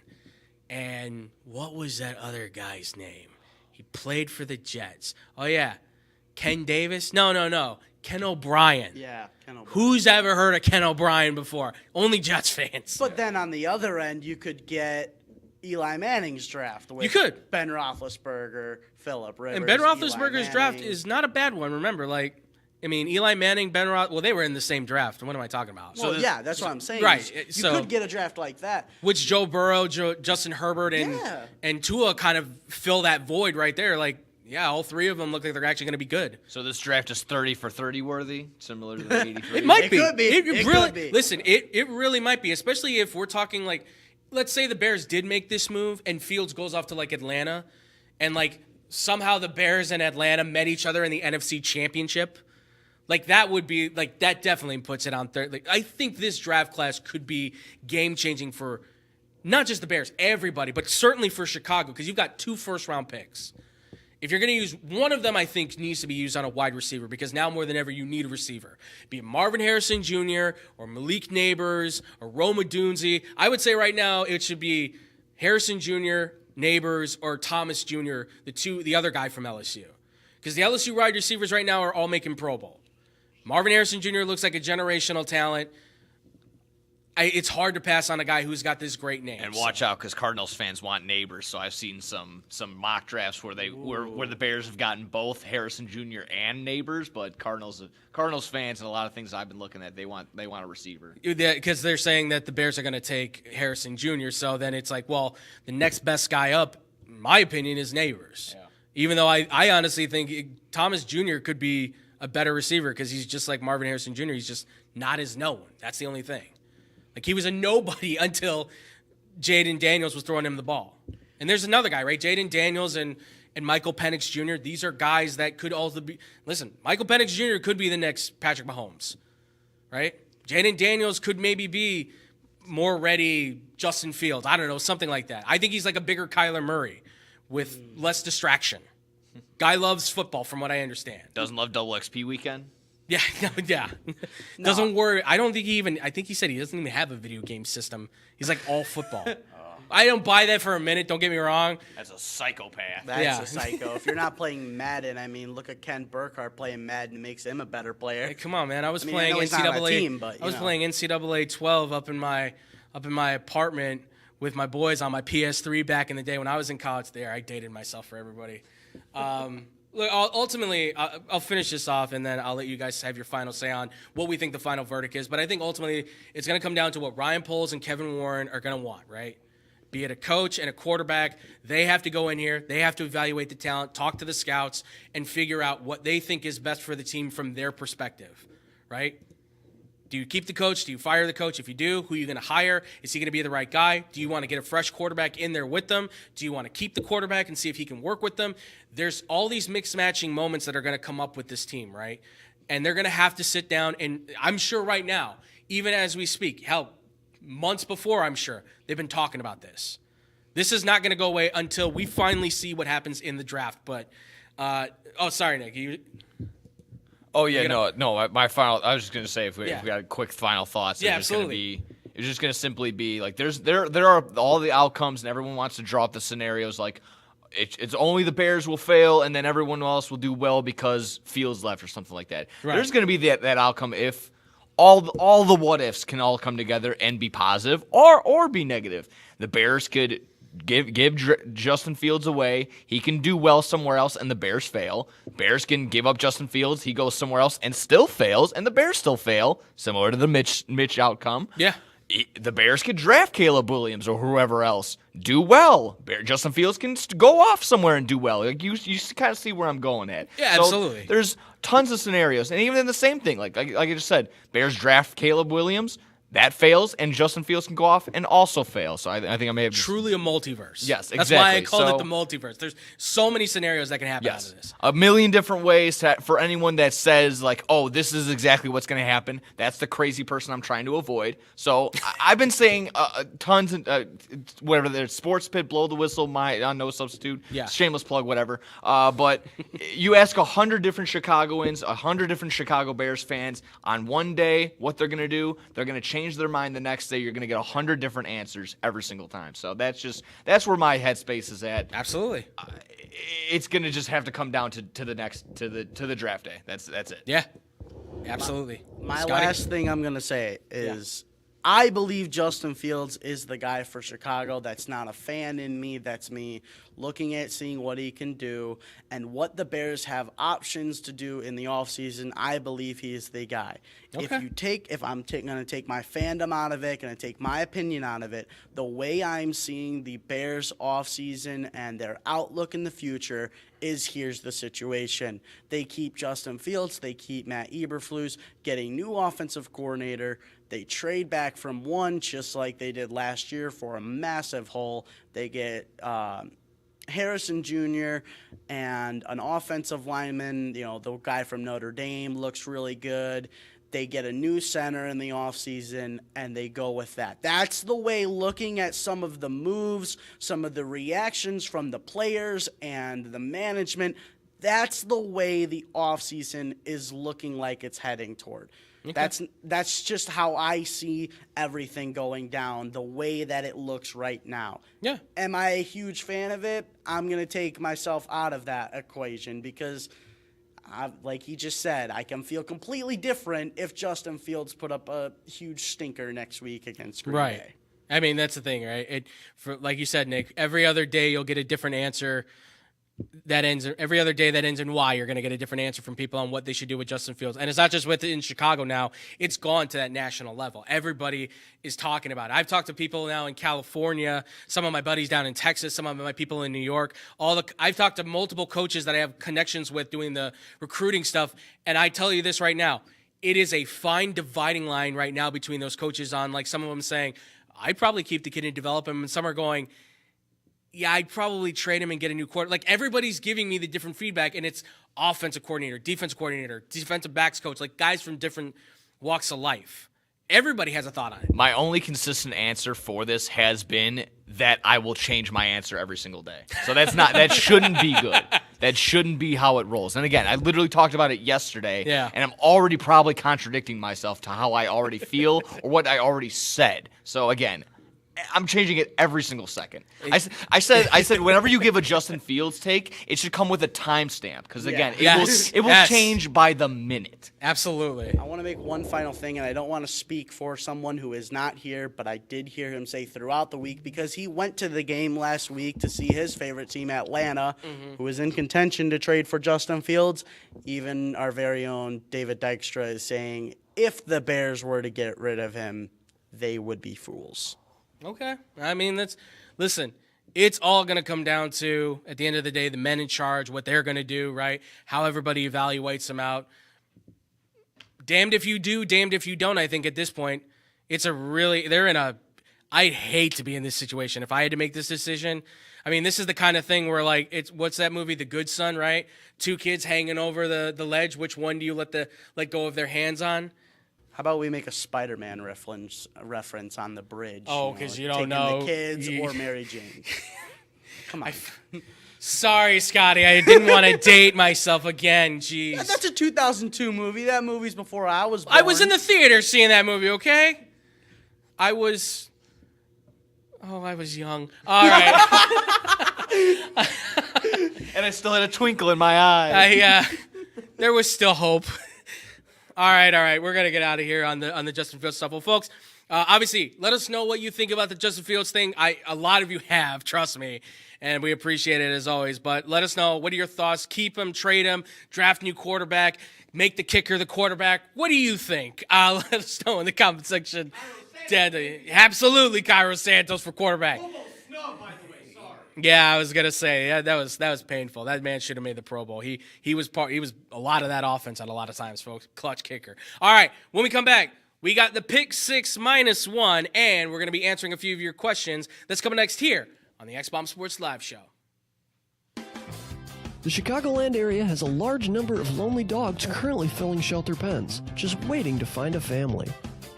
and what was that other guy's name? He played for the Jets. Oh, yeah. Ken Davis? No. Ken O'Brien. Yeah, Ken O'Brien. Who's ever heard of Ken O'Brien before? Only Jets fans. But then on the other end, you could get Eli Manning's draft with You could. Ben Roethlisberger, Phillip Rivers. And Ben Eli Roethlisberger's draft Manning. is not a bad one. Remember, Eli Manning, well, they were in the same draft. What am I talking about? Well, yeah, that's what I'm saying. Right, You so- could get a draft like that. Which Joe Burrow, Justin Herbert, Yeah. and Tua kind of fill that void right there. Yeah, all 3 of them look like they're actually going to be good. So this draft is 30 for 30 worthy, similar to the 83. It might It be. could be. It It really, could be. Listen, it really might be, especially if we're talking let's say the Bears did make this move and Fields goes off to Atlanta, and somehow the Bears and Atlanta met each other in the NFC Championship. That would be that definitely puts it on third. I think this draft class could be game changing for not just the Bears, everybody, but certainly for Chicago, because you've got 2 first-round picks. If you're going to use one of them, I think needs to be used on a wide receiver, because now more than ever you need a receiver. Be it Marvin Harrison Jr. or Malik Neighbors or Rome Odunze. I would say right now it should be Harrison Jr., Neighbors, or Thomas Jr., the other guy from LSU. Because the LSU wide receivers right now are all making Pro Bowl. Marvin Harrison Jr. looks like a generational talent. It's hard to pass on a guy who's got this great name. And watch out, because Cardinals fans want Neighbors. So I've seen some mock drafts where where the Bears have gotten both Harrison Jr. and Neighbors, but Cardinals fans and a lot of things I've been looking at, they want a receiver. Because they're saying that the Bears are going to take Harrison Jr. So then it's the next best guy up, in my opinion, is Neighbors. Yeah. Even though I honestly think Thomas Jr. could be a better receiver, because he's just like Marvin Harrison Jr. He's just not as known. That's the only thing. He was a nobody until Jaden Daniels was throwing him the ball. And there's another guy, right? Jaden Daniels and Michael Penix Jr. These are guys that could also be – listen, Michael Penix Jr. could be the next Patrick Mahomes, right? Jaden Daniels could maybe be more ready Justin Fields. I don't know, something like that. I think he's like a bigger Kyler Murray with less distraction. Guy loves football from what I understand. Doesn't love double XP weekend? Yeah. Doesn't worry. I think he said he doesn't even have a video game system. He's all football. I don't buy that for a minute, don't get me wrong. That's a psychopath. That's a psycho. If you're not playing Madden, look at Ken Burkhardt playing Madden. It makes him a better player. Hey, come on, man. I was I playing know he's not on a NCAA. team, but, I was playing NCAA 12 up in my apartment with my boys on my PS3 back in the day when I was in college. There, I dated myself for everybody. Look, ultimately, I'll finish this off, and then I'll let you guys have your final say on what we think the final verdict is. But I think ultimately it's going to come down to what Ryan Poles and Kevin Warren are going to want, right? be it a coach and a quarterback, they have to go in here, they have to evaluate the talent, talk to the scouts, and figure out what they think is best for the team from their perspective, right? Do you keep the coach? Do you fire the coach? If you do, who are you going to hire? Is he going to be the right guy? Do you want to get a fresh quarterback in there with them? Do you want to keep the quarterback and see if he can work with them? There's all these mixed matching moments that are going to come up with this team, right? And they're going to have to sit down, and I'm sure right now, even as we speak, hell, months before, I'm sure, they've been talking about this. This is not going to go away until we finally see what happens in the draft. But, sorry, Nick. Oh yeah, no. My final. I was just gonna say if we got quick final thoughts. Yeah, it's absolutely. It's just gonna simply be like there are all the outcomes and everyone wants to draw up the scenarios like it's only the Bears will fail and then everyone else will do well because Fields left or something like that. Right. There's gonna be that outcome if all the what ifs can all come together and be positive or be negative. The Bears could give Justin Fields away. He can do well somewhere else, and the Bears fail. Bears can give up Justin Fields. He goes somewhere else and still fails, and the Bears still fail, similar to the Mitch outcome. Yeah. The Bears could draft Caleb Williams or whoever else, do well. Justin Fields can go off somewhere and do well. Like you kind of see where I'm going at. Yeah, so absolutely. There's tons of scenarios, and even in the same thing, like I just said, Bears draft Caleb Williams. That fails, and Justin Fields can go off and also fail. So I think I may have Truly a multiverse. Yes, That's why I exactly. called it the multiverse. There's so many scenarios that can happen out of this. A million different ways for anyone that says like, "Oh, this is exactly what's going to happen." That's the crazy person I'm trying to avoid. So I've been saying tons of whatever. There's Sports Pit, Blow the Whistle, my No Substitute, shameless plug, whatever. But you ask 100 different Chicagoans, 100 different Chicago Bears fans on one day what they're going to do. They're going to change their mind the next day. You're going to get 100 different answers every single time. So that's where my headspace is at. Absolutely. It's going to just have to come down to the draft day. That's it. Yeah. Absolutely. My Scotty? last thing I'm going to say is I believe Justin Fields is the guy for Chicago. That's not a fan in me. That's me looking at seeing what he can do and what the Bears have options to do in the offseason. I believe he is the guy. Okay. If I'm going to take my fandom out of it, going to take my opinion out of it, the way I'm seeing the Bears offseason and their outlook in the future is here's the situation. They keep Justin Fields. They keep Matt Eberflus, getting new offensive coordinator. They trade back from one just like they did last year for a massive hole. They get Harrison Jr. and an offensive lineman, the guy from Notre Dame looks really good. They get a new center in the offseason, and they go with that. That's the way, looking at some of the moves, some of the reactions from the players and the management, that's the way the offseason is looking like it's heading toward. Okay. That's just how I see everything going down, the way that it looks right now. Yeah. Am I a huge fan of it? I'm going to take myself out of that equation because, like he just said, I can feel completely different if Justin Fields put up a huge stinker next week against Green Bay. I mean, that's the thing, right? Like you said, Nick, every other day you'll get a different answer. Every other day that ends in Y, you're going to get a different answer from people on what they should do with Justin Fields. And it's not just in Chicago now. It's gone to that national level. Everybody is talking about it. I've talked to people now in California, some of my buddies down in Texas, some of my people in New York. I've talked to multiple coaches that I have connections with doing the recruiting stuff. And I tell you this right now, it is a fine dividing line right now between those coaches on, like, some of them saying, I'd probably keep the kid and develop him. And some are going, yeah, I'd probably trade him and get a new quarterback. Like, everybody's giving me the different feedback, and it's offensive coordinator, defensive backs coach, like guys from different walks of life. Everybody has a thought on it. My only consistent answer for this has been that I will change my answer every single day. So that shouldn't be good. That shouldn't be how it rolls. And again, I literally talked about it yesterday, and I'm already probably contradicting myself to how I already feel or what I already said. So again, I'm changing it every single second. I said whenever you give a Justin Fields take, it should come with a timestamp because again, it will change by the minute. Absolutely. I want to make one final thing, and I don't want to speak for someone who is not here, but I did hear him say throughout the week, because he went to the game last week to see his favorite team, Atlanta, who was in contention to trade for Justin Fields. Even our very own David Dykstra is saying if the Bears were to get rid of him, they would be fools. Okay. I mean, listen, it's all going to come down to, at the end of the day, the men in charge, what they're going to do, right? How everybody evaluates them out. Damned if you do, damned if you don't, I think at this point. I'd hate to be in this situation. If I had to make this decision, I mean, this is the kind of thing where, like, what's that movie, The Good Son, right? Two kids hanging over the ledge. Which one do you let go of their hands on? How about we make a Spider-Man reference on the bridge? Oh, because you don't taking know. the kids or Mary Jane. Come on. Sorry, Scotty. I didn't want to date myself again. Jeez. That's a 2002 movie. That movie's before I was born. I was in the theater seeing that movie, okay? I was young. All right. And I still had a twinkle in my eye. There was still hope. All right. We're gonna get out of here on the Justin Fields stuff. Well, folks, obviously, let us know what you think about the Justin Fields thing. A lot of you have, trust me, and we appreciate it as always. But let us know, what are your thoughts? Keep him, trade him, draft new quarterback, make the kicker the quarterback. What do you think? Let us know in the comment section. Absolutely, Cairo Santos for quarterback. Yeah, I was gonna say that was painful. That man should have made the Pro Bowl. He was a lot of that offense at a lot of times, folks. Clutch kicker. All right, when we come back, we got the pick 6 -1, and we're gonna be answering a few of your questions. That's coming next here on the X-Bomb Sports Live Show. The Chicagoland area has a large number of lonely dogs currently filling shelter pens, just waiting to find a family.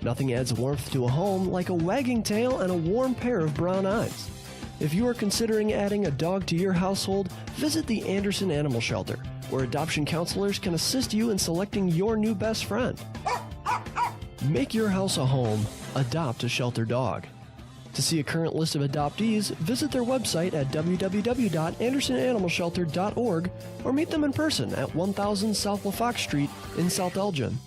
Nothing adds warmth to a home like a wagging tail and a warm pair of brown eyes. If you are considering adding a dog to your household, visit the Anderson Animal Shelter, where adoption counselors can assist you in selecting your new best friend. Make your house a home. Adopt a shelter dog. To see a current list of adoptees, visit their website at www.andersonanimalshelter.org or meet them in person at 1000 South LaFox Street in South Elgin.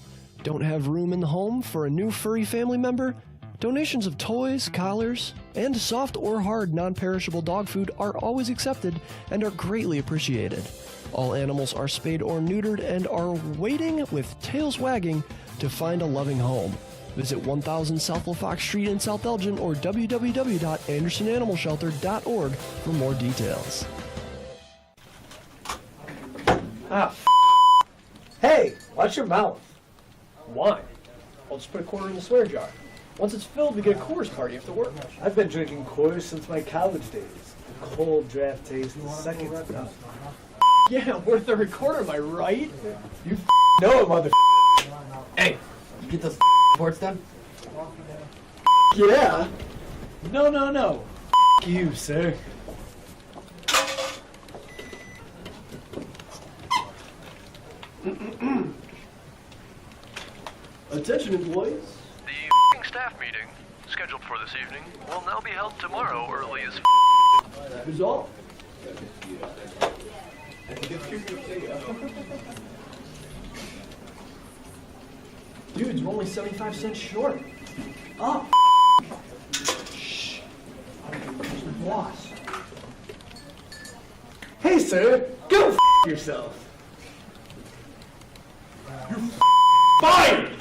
Don't have room in the home for a new furry family member? Donations of toys, collars, and soft or hard non-perishable dog food are always accepted and are greatly appreciated. All animals are spayed or neutered and are waiting with tails wagging to find a loving home. Visit 1000 South LaFox Street in South Elgin or www.andersonanimalshelter.org for more details. Hey, watch your mouth. Why? I'll just put a quarter in the swear jar. Once it's filled, we get a Coors party after work. I've been drinking Coors since my college days. The cold draft taste is second to none. Yeah, worth the recorder, am I right? You know it, mother. Hey, you get those reports done? Yeah. No. You, sir. Attention, employees. The staff meeting, scheduled for this evening, will now be held tomorrow early as That is all. Dudes, we're only 75 cents short. Oh, shh. Where's the boss? Hey, sir, go yourself. You're fired!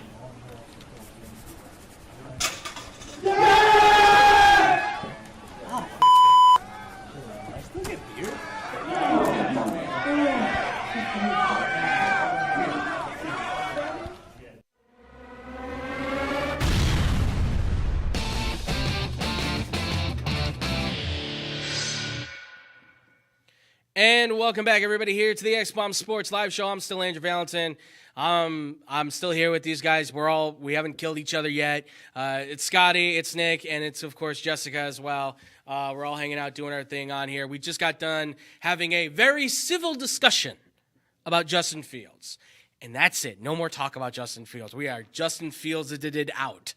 And welcome back, everybody, here to the X-Bomb Sports Live Show. I'm still Andrew Valentin. I'm still here with these guys. We haven't killed each other yet. It's Scotty, it's Nick, and it's, of course, Jessica as well. We're all hanging out, doing our thing on here. We just got done having a very civil discussion about Justin Fields. And that's it. No more talk about Justin Fields. We are Justin Fields-ed out.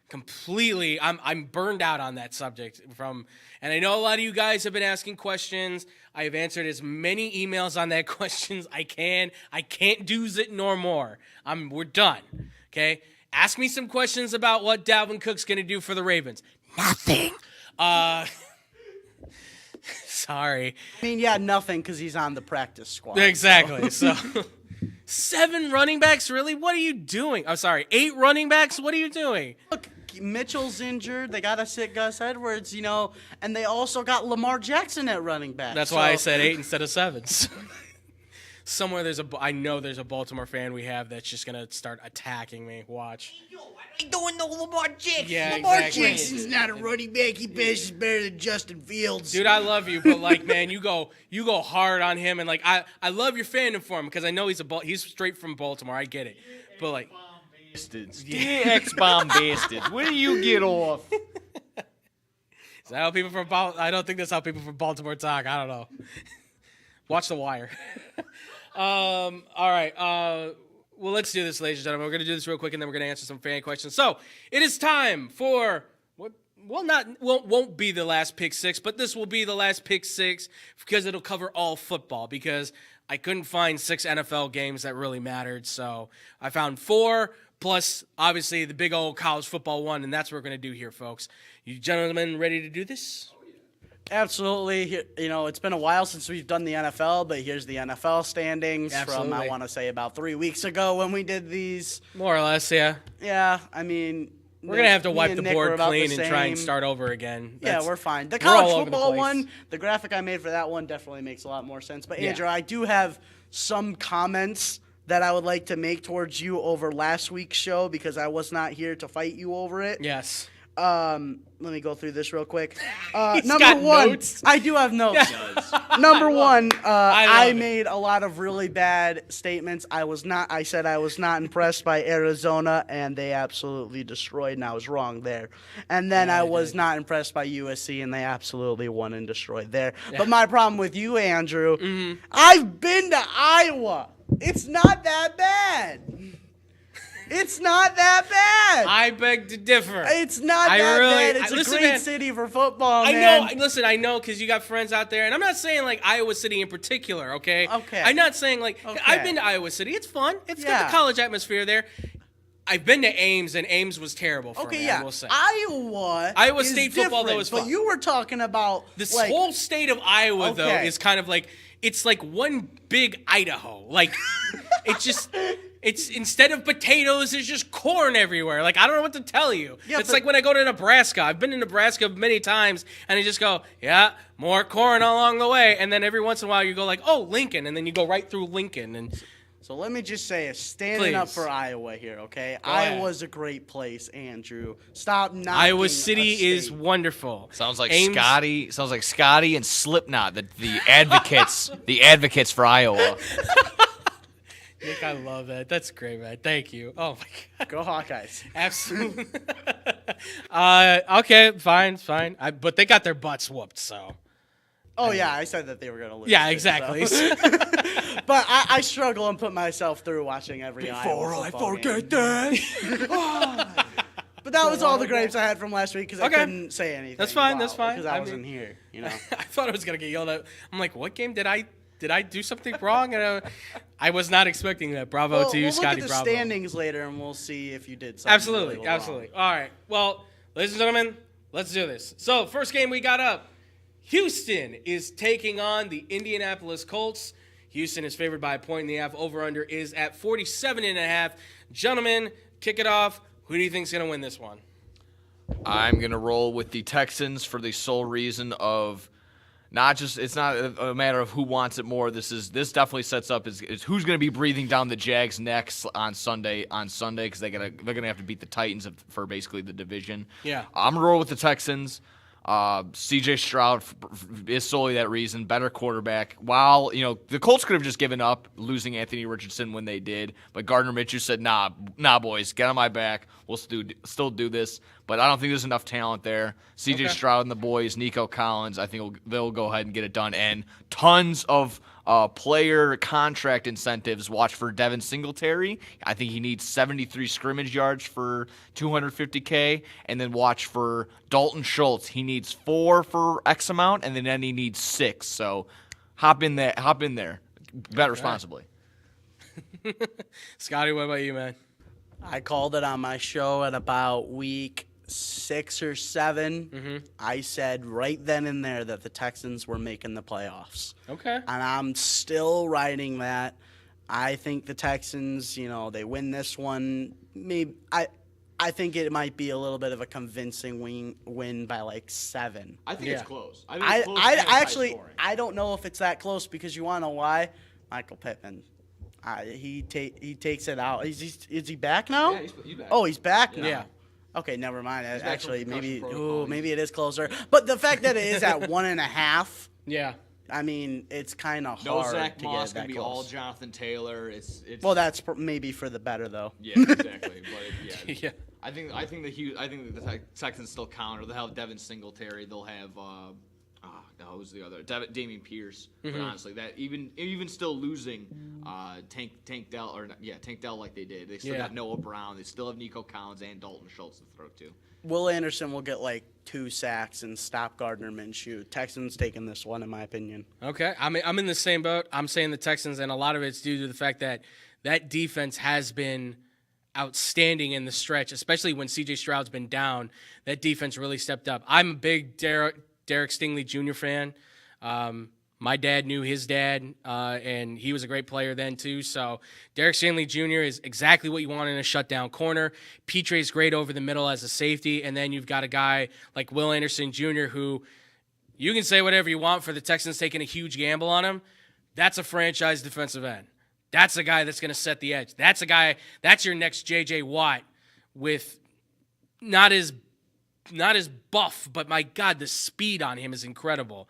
Completely, I'm burned out on that subject. And I know a lot of you guys have been asking questions. I have answered as many emails on that questions I can. I can't do it nor more. We're done. Okay? Ask me some questions about what Dalvin Cook's going to do for the Ravens. Nothing. Sorry. I mean, yeah, nothing, because he's on the practice squad. Exactly. So 7 running backs, really? What are you doing? I'm sorry, 8 running backs? What are you doing? Look, Mitchell's injured. They got to sit Gus Edwards, and they also got Lamar Jackson at running back. That's why I said 8 instead of 7. Somewhere I know there's a Baltimore fan we have that's just gonna start attacking me. Watch. I don't know Lamar Jackson. Yeah, Lamar exactly. Jackson's not a running back. He passes better than Justin Fields. Dude, I love you, but like, man, you go hard on him, and like, I love your fandom for him because I know he's straight from Baltimore. I get it, but like, Bastards. X-bomb bastards. Where do you get off? is that how people from I don't think that's how people from Baltimore talk. I don't know. Watch The Wire. All right. Well, let's do this, ladies and gentlemen. We're going to do this real quick, and then we're going to answer some fan questions. So it is time for won't be the last pick six, but this will be the last pick six because it'll cover all football. Because I couldn't find 6 NFL games that really mattered, so I found 4 plus obviously the big old college football one, and that's what we're going to do here, folks. You gentlemen ready to do this? Absolutely. It's been a while since we've done the NFL, but here's the NFL standings from, I want to say, about 3 weeks ago when we did these. More or less, yeah. Yeah, I mean, we're going to have to wipe the Nick board were about clean the and try and same. start over again. Yeah, we're fine. The all college over the football place. one, the graphic I made for that one definitely makes a lot more sense. But, Yeah. Andrew, I do have some comments that I would like to make towards you over last week's show because I was not here to fight you over it. Yes. Let me go through this real quick. He's Number got one, notes. I do have notes. Number one, I it. made a lot of really bad statements. I said I was not impressed by Arizona, and they absolutely destroyed, and I was wrong there. And then I was not impressed by USC, and they absolutely won and destroyed there. But my problem with you, Andrew, I've been to Iowa. It's not that bad. It's not that bad. I beg to differ. It's not that bad. It's listen, a great man, city for football, I man. know. Listen, I know because you got friends out there, and I'm not saying like Iowa City in particular. Okay. Okay. I'm not saying like Okay. I've been to Iowa City. It's fun. It's got Yeah. the college atmosphere there. I've been to Ames, and Ames was terrible for Okay, me. yeah. I will say. Iowa is State football, though, different, is fun. But you were talking about This like, whole state of Iowa, though, Okay. is kind of like it's like one big Idaho. Like it's instead of potatoes, there's just corn everywhere. Like I don't know what to tell you. Yeah, it's but- like when I go to Nebraska. I've been to Nebraska many times, and I just go, yeah, more corn along the way, and then every once in a while you go like, oh, Lincoln, and then you go right through Lincoln, and So let me just say, standing up Please. for Iowa here, okay? ahead. Iowa's a great place, Andrew. Stop knocking Iowa a City state. is wonderful. Sounds like Ames- Scotty and Slipknot, the advocates for Iowa. Nick, I love that. That's great, man. Thank you. Oh my god. Go Hawkeyes. Absolutely. Okay, fine. But they got their butts whooped, so. Oh, yeah, I said that they were going to lose. Yeah, too, exactly. so. But I struggle and put myself through watching every Iowa football game. that. But that was all the grapes I had from last week because Okay. I couldn't say anything. That's fine, that's fine. Because I I wasn't mean- here, you know. I thought I was gonna get yelled at. I'm like, what game did I do something wrong? And I was not expecting that. Bravo to you, we'll Scotty. look at the Bravo. standings later and we'll see if you did something. Absolutely, really wrong. absolutely. All right. Well, ladies and gentlemen, let's do this. So, first game we got up. Houston is taking on the Indianapolis Colts. Houston is favored by 1.5. Over-under is at 47.5. Gentlemen, kick it off. Who do you think's going to win this one? I'm going to roll with the Texans for the sole reason of it's not a matter of who wants it more. This definitely sets up is who's going to be breathing down the Jags' necks on Sunday because they're going to have to beat the Titans for basically the division. Yeah. I'm going to roll with the Texans. C.J. Stroud is solely that reason. Better quarterback. While, the Colts could have just given up losing Anthony Richardson when they did, but Gardner Minshew said, nah, boys, get on my back. We'll still do this. But I don't think there's enough talent there. C.J. Stroud and the boys, Nico Collins, I think they'll go ahead and get it done. And tons of player contract incentives. Watch for Devin Singletary. I think he needs 73 scrimmage yards for $250K. And then watch for Dalton Schultz. He needs 4 for X amount, and then he needs 6. So hop in there. Bet responsibly. Scotty, what about you, man? I called it on my show at about week 6 or 7. Mm-hmm. I said right then and there that the Texans were making the playoffs. Okay. And I'm still riding that. I think the Texans, they win this one. Maybe I I think it might be a little bit of a convincing win by like 7. I think it's close. I think I it's close and it's high actually scoring. I don't know if it's that close because you want to know why? Michael Pittman. He takes it out. Is he back now? Yeah, he's back. Oh, he's back now. Yeah. Okay, never mind. back from Actually, concussion maybe protocol. maybe it is closer. But the fact that it is at 1.5, Yeah. I mean, it's kind of No hard Zach to Moss get gonna that be all close. Jonathan Taylor. It's Well, that's maybe for the better though. yeah, exactly. But yeah, Yeah. I think the Texans still counter. They'll have Devin Singletary. They'll have who's the other? Damian Pierce. But honestly, that even still losing Tank Dell like they did. They still got Noah Brown. They still have Nico Collins and Dalton Schultz to throw to. Will Anderson will get like 2 sacks and stop Gardner Minshew. Texans taking this one, in my opinion. Okay, I'm in the same boat. I'm saying the Texans, and a lot of it's due to the fact that that defense has been outstanding in the stretch, especially when C.J. Stroud's been down. That defense really stepped up. I'm a big Derek Stingley Jr. fan. My dad knew his dad, and he was a great player then too. So Derek Stingley Jr. is exactly what you want in a shutdown corner. Petre's great over the middle as a safety, and then you've got a guy like Will Anderson Jr. who you can say whatever you want for the Texans taking a huge gamble on him. That's a franchise defensive end. That's a guy that's going to set the edge. That's a guy. That's your next J.J. Watt with not as buff, but my God, the speed on him is incredible.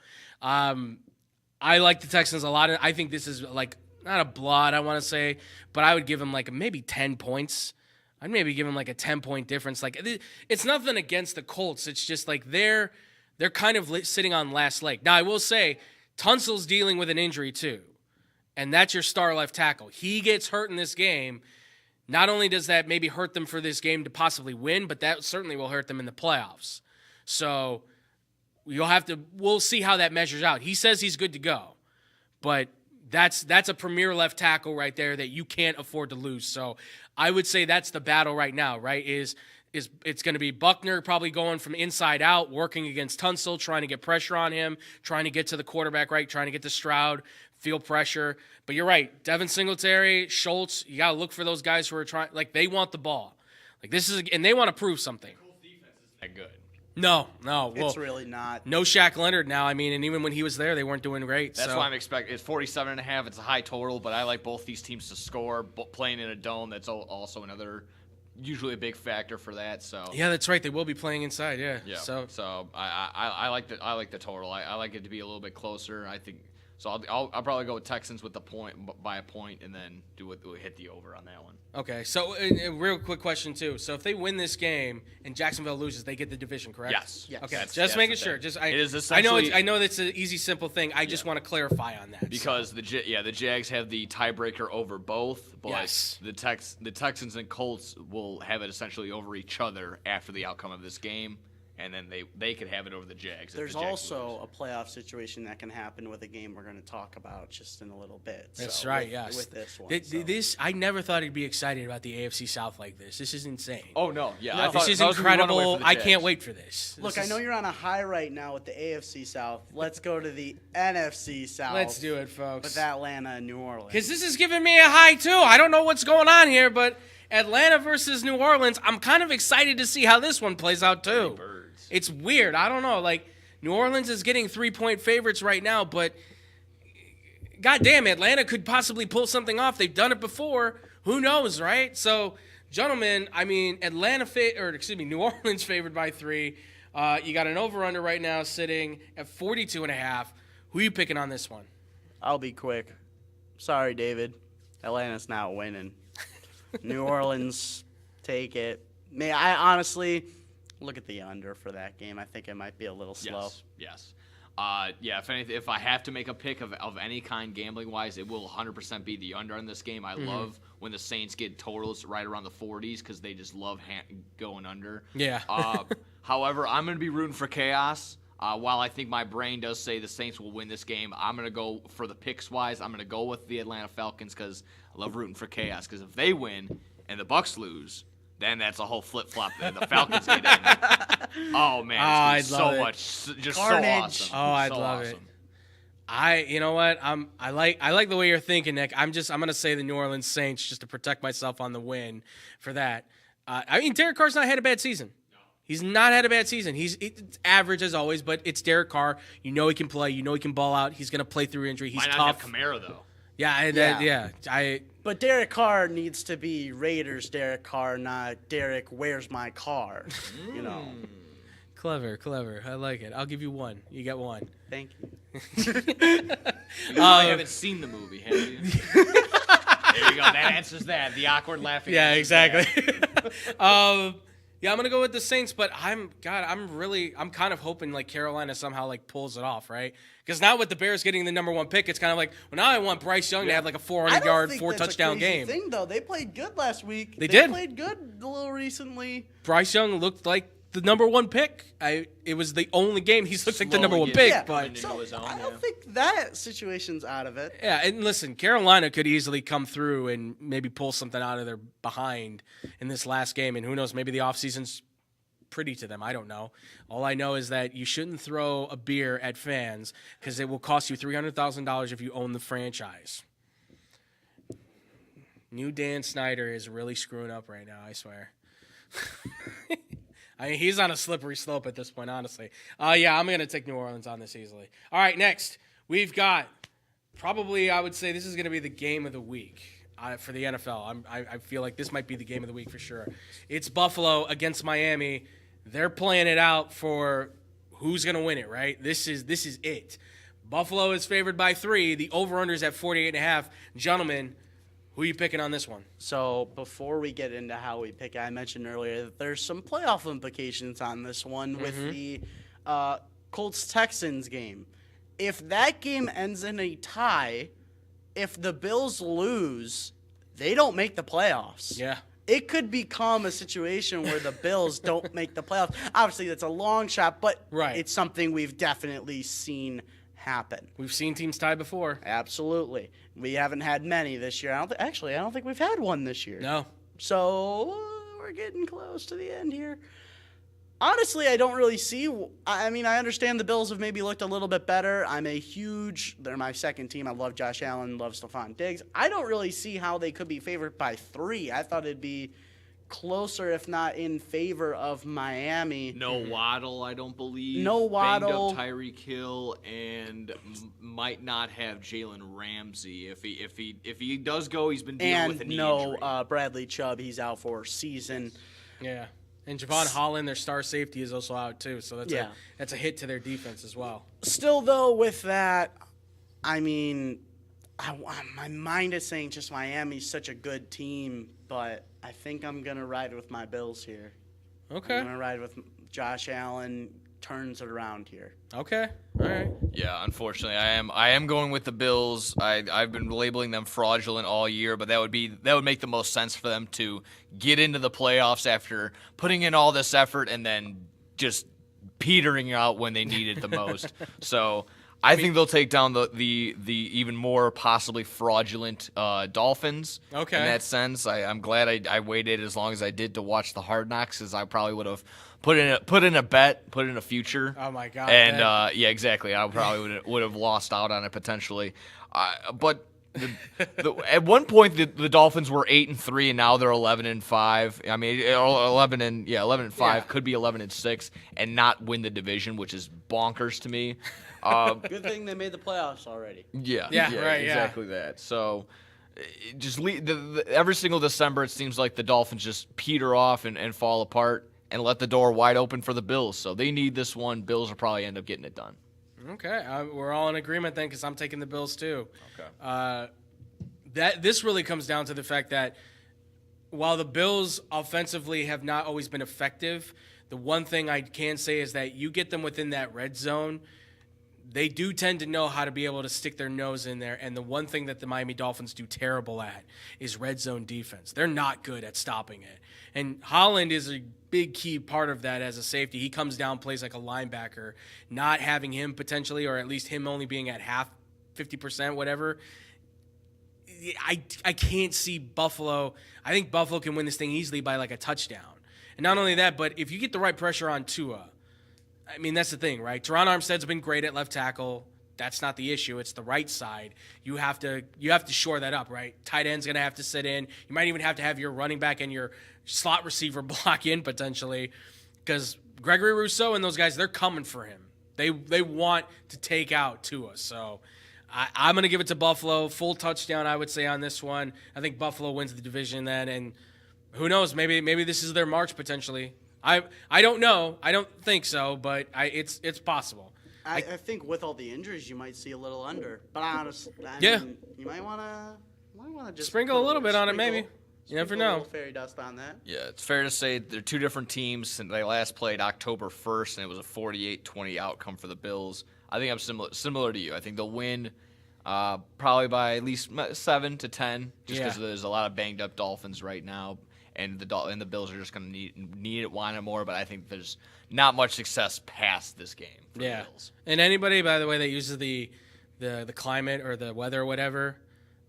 I like the Texans a lot. I think this is like not a blowout, I want to say, but I would give them like maybe 10 points. I'd maybe give them like a 10-point difference. Like it's nothing against the Colts. It's just like they're kind of sitting on last leg. Now I will say Tunsil's dealing with an injury too, and that's your star left tackle. He gets hurt in this game. Not only does that maybe hurt them for this game to possibly win, but that certainly will hurt them in the playoffs. So we'll see how that measures out. He says he's good to go, but that's a premier left tackle right there that you can't afford to lose. So I would say that's the battle right now, right? Is it's going to be Buckner probably going from inside out, working against Tunsil, trying to get pressure on him, trying to get to the quarterback, right? Trying to get to Stroud, feel pressure. But you're right, Devin Singletary, Schultz, you got to look for those guys who are trying, like they want the ball. Like and they want to prove something. Colts defense isn't that good. No. Well, It's really not. no Shaq Leonard now. I mean, and even when he was there, they weren't doing great. That's so. why I'm expecting. It's 47.5. It's a high total, but I like both these teams to score. Playing in a dome, that's also another, usually a big factor for that. So Yeah, that's right. They will be playing inside. Yeah. yeah. So I like the total. I like it to be a little bit closer. I think so. I'll probably go with Texans with the point by a point, and then hit the over on that one. okay. So a real quick question too. So if they win this game and Jacksonville loses, they get the division, correct? Yes. Okay. That's Just making the sure. thing. Just It is I know essentially- that's an easy, simple thing. I just want to clarify on that. Because the Jags have the tiebreaker over both, but Yes. the Texans and Colts will have it essentially over each other after the outcome of this game, and then they could have it over the Jags. if There's the Jags also lose. a playoff situation that can happen with a game we're going to talk about just in a little bit. That's So, right. with- Yes. With this one. This I never thought I'd be excited about the AFC South like this. This is insane. Oh no, yeah, No. I thought, This is I was gonna run away incredible. for the I Jags. can't wait for this. Look, This I know is- you're on a high right now with the AFC South. Let's go to the NFC South. Let's do it, folks. With Atlanta and New Orleans. Because this is giving me a high, too. I don't know what's going on here, but Atlanta versus New Orleans, I'm kind of excited to see how this one plays out, too. It's weird. I don't know. Like, New Orleans is getting 3-point favorites right now, but goddamn, Atlanta could possibly pull something off. They've done it before. Who knows, right? So, gentlemen, I mean, New Orleans favored by 3. You got an over-under right now sitting at 42.5. Who are you picking on this one? I'll be quick. Sorry, David. Atlanta's not winning. New Orleans, take it. I honestly look at the under for that game. I think it might be a little slow. Yes. If anything, if I have to make a pick of any kind gambling wise, it will 100% be the under in this game. I love when the Saints get totals right around the 40s because they just love going under. Yeah. However, I'm going to be rooting for chaos. While I think my brain does say the Saints will win this game, I'm going to go for the picks wise. I'm going to go with the Atlanta Falcons because I love rooting for chaos. Because if they win and the Bucks lose, then that's a whole flip flop. The Falcons get in. Oh man, it's gonna be so much, just Carnage. so awesome. Oh, I'd So love it. awesome. You know what? I like the way you're thinking, Nick. I'm gonna say the New Orleans Saints just to protect myself on the win for that. I mean, Derek Carr's not had a bad season. He's not had a bad season. It's average as always, but it's Derek Carr. You know he can play. You know he can ball out. He's going to play through injury. He's Might not tough. have Kamara though. Yeah. But Derek Carr needs to be Raiders Derek Carr, not Derek, where's my car? You know. Clever. I like it. I'll give you one. You get one. Thank you. You really haven't seen the movie, have you? There you go. That answers that. The awkward laughing. Yeah, answers exactly. that. Yeah, I'm gonna go with the Saints, but I'm kind of hoping like Carolina somehow like pulls it off, right? Because now with the Bears getting the number 1 pick, it's kind of like, well, now I want Bryce Young to have like a 400-yard, 4-touchdown game. Thing though, they played good last week. They did. Played good a little recently. Bryce Young looked like the number 1 pick. It was the only game he's looked like the number 1 pick, but I don't think that situation's out of it. yeah. And listen, Carolina could easily come through and maybe pull something out of their behind in this last game, and who knows, maybe the offseason's pretty to them. I don't know. All I know is that you shouldn't throw a beer at fans because it will cost you $300,000 if you own the franchise. New Dan Snyder is really screwing up right now, I swear. I mean, he's on a slippery slope at this point, honestly. Yeah, I'm going to take New Orleans on this easily. All right, next, we've got probably, I would say this is going to be the game of the week for the NFL. I feel like this might be the game of the week for sure. It's Buffalo against Miami. They're playing it out for who's going to win it, right? This is it. Buffalo is favored by 3. The over-under is at 48.5. Gentlemen, who are you picking on this one? So before we get into how we pick, I mentioned earlier that there's some playoff implications on this one with the Colts-Texans game. If that game ends in a tie, if the Bills lose, they don't make the playoffs. Yeah. It could become a situation where the Bills don't make the playoffs. Obviously, that's a long shot, but it's something we've definitely seen happen. We've seen teams tie before. Absolutely. We haven't had many this year. I don't think we've had one this year. No. So we're getting close to the end here. Honestly, I don't really see. I mean, I understand the Bills have maybe looked a little bit better. They're my second team. I love Josh Allen, love Stephon Diggs. I don't really see how they could be favored by 3. I thought it'd be closer, if not in favor of Miami. No Waddle, I don't believe. No Waddle. Banged up Tyreek Hill, and might not have Jalen Ramsey. If he does go, he's been dealing with a knee injury. Bradley Chubb. He's out for season. Yeah. And Javon Holland, their star safety, is also out too. So that's a hit to their defense as well. Still, though, with that, I mean, my mind is saying just Miami's such a good team, but I think I'm going to ride with my Bills here. Okay. I'm going to ride with Josh Allen, turns it around here. Okay. All right. Yeah, unfortunately, I am going with the Bills. I've been labeling them fraudulent all year, but that would make the most sense for them to get into the playoffs after putting in all this effort and then just petering out when they need it the most. So I think they'll take down the even more possibly fraudulent Dolphins. Okay. In that sense, I'm glad I waited as long as I did to watch the Hard Knocks, as I probably would have put in a future. Oh my God. And yeah, exactly. I probably would have lost out on it potentially. But at one point the Dolphins were 8-3, and now they're 11-5. I mean, 11-5 could be 11-6 and not win the division, which is bonkers to me. Good thing they made the playoffs already. Yeah, right, exactly that. So just every single December, it seems like the Dolphins just peter off and fall apart and let the door wide open for the Bills. So they need this one. Bills will probably end up getting it done. Okay, we're all in agreement then, because I'm taking the Bills too. Okay. This really comes down to the fact that while the Bills offensively have not always been effective, the one thing I can say is that you get them within that red zone, they do tend to know how to be able to stick their nose in there. And the one thing that the Miami Dolphins do terrible at is red zone defense. They're not good at stopping it. And Holland is a big key part of that as a safety. He comes down, plays like a linebacker. Not having him potentially, or at least him only being at half, 50%, whatever, I can't see Buffalo. I think Buffalo can win this thing easily by like a touchdown. And not only that, but if you get the right pressure on Tua, I mean, that's the thing, right? Teron Armstead's been great at left tackle. that's not the issue. It's the right side. You have to shore that up, right? Tight end's going to have to sit in. You might even have to have your running back and your slot receiver block in potentially, because Gregory Rousseau and those guys, they're coming for him. They want to take out Tua. So I'm going to give it to Buffalo. Full touchdown, I would say, on this one. I think Buffalo wins the division then, and who knows? Maybe this is their march potentially. I don't know. I don't think so, but it's possible. I think with all the injuries, you might see a little under. But honestly, I Yeah. mean, you might want to just Sprinkle put a little bit on it, sprinkle- maybe. You never sprinkle a know. little fairy dust on that. Yeah, it's fair to say they're two different teams. Since they last played October 1st, and it was a 48-20 outcome for the Bills. I think I'm similar to you. I think they'll win probably by at least 7 to 10, just because there's a lot of banged up Dolphins right now, and the Bills are just going to need it, want it more. But I think there's not much success past this game for the Bills. And anybody, by the way, that uses the climate or the weather or whatever,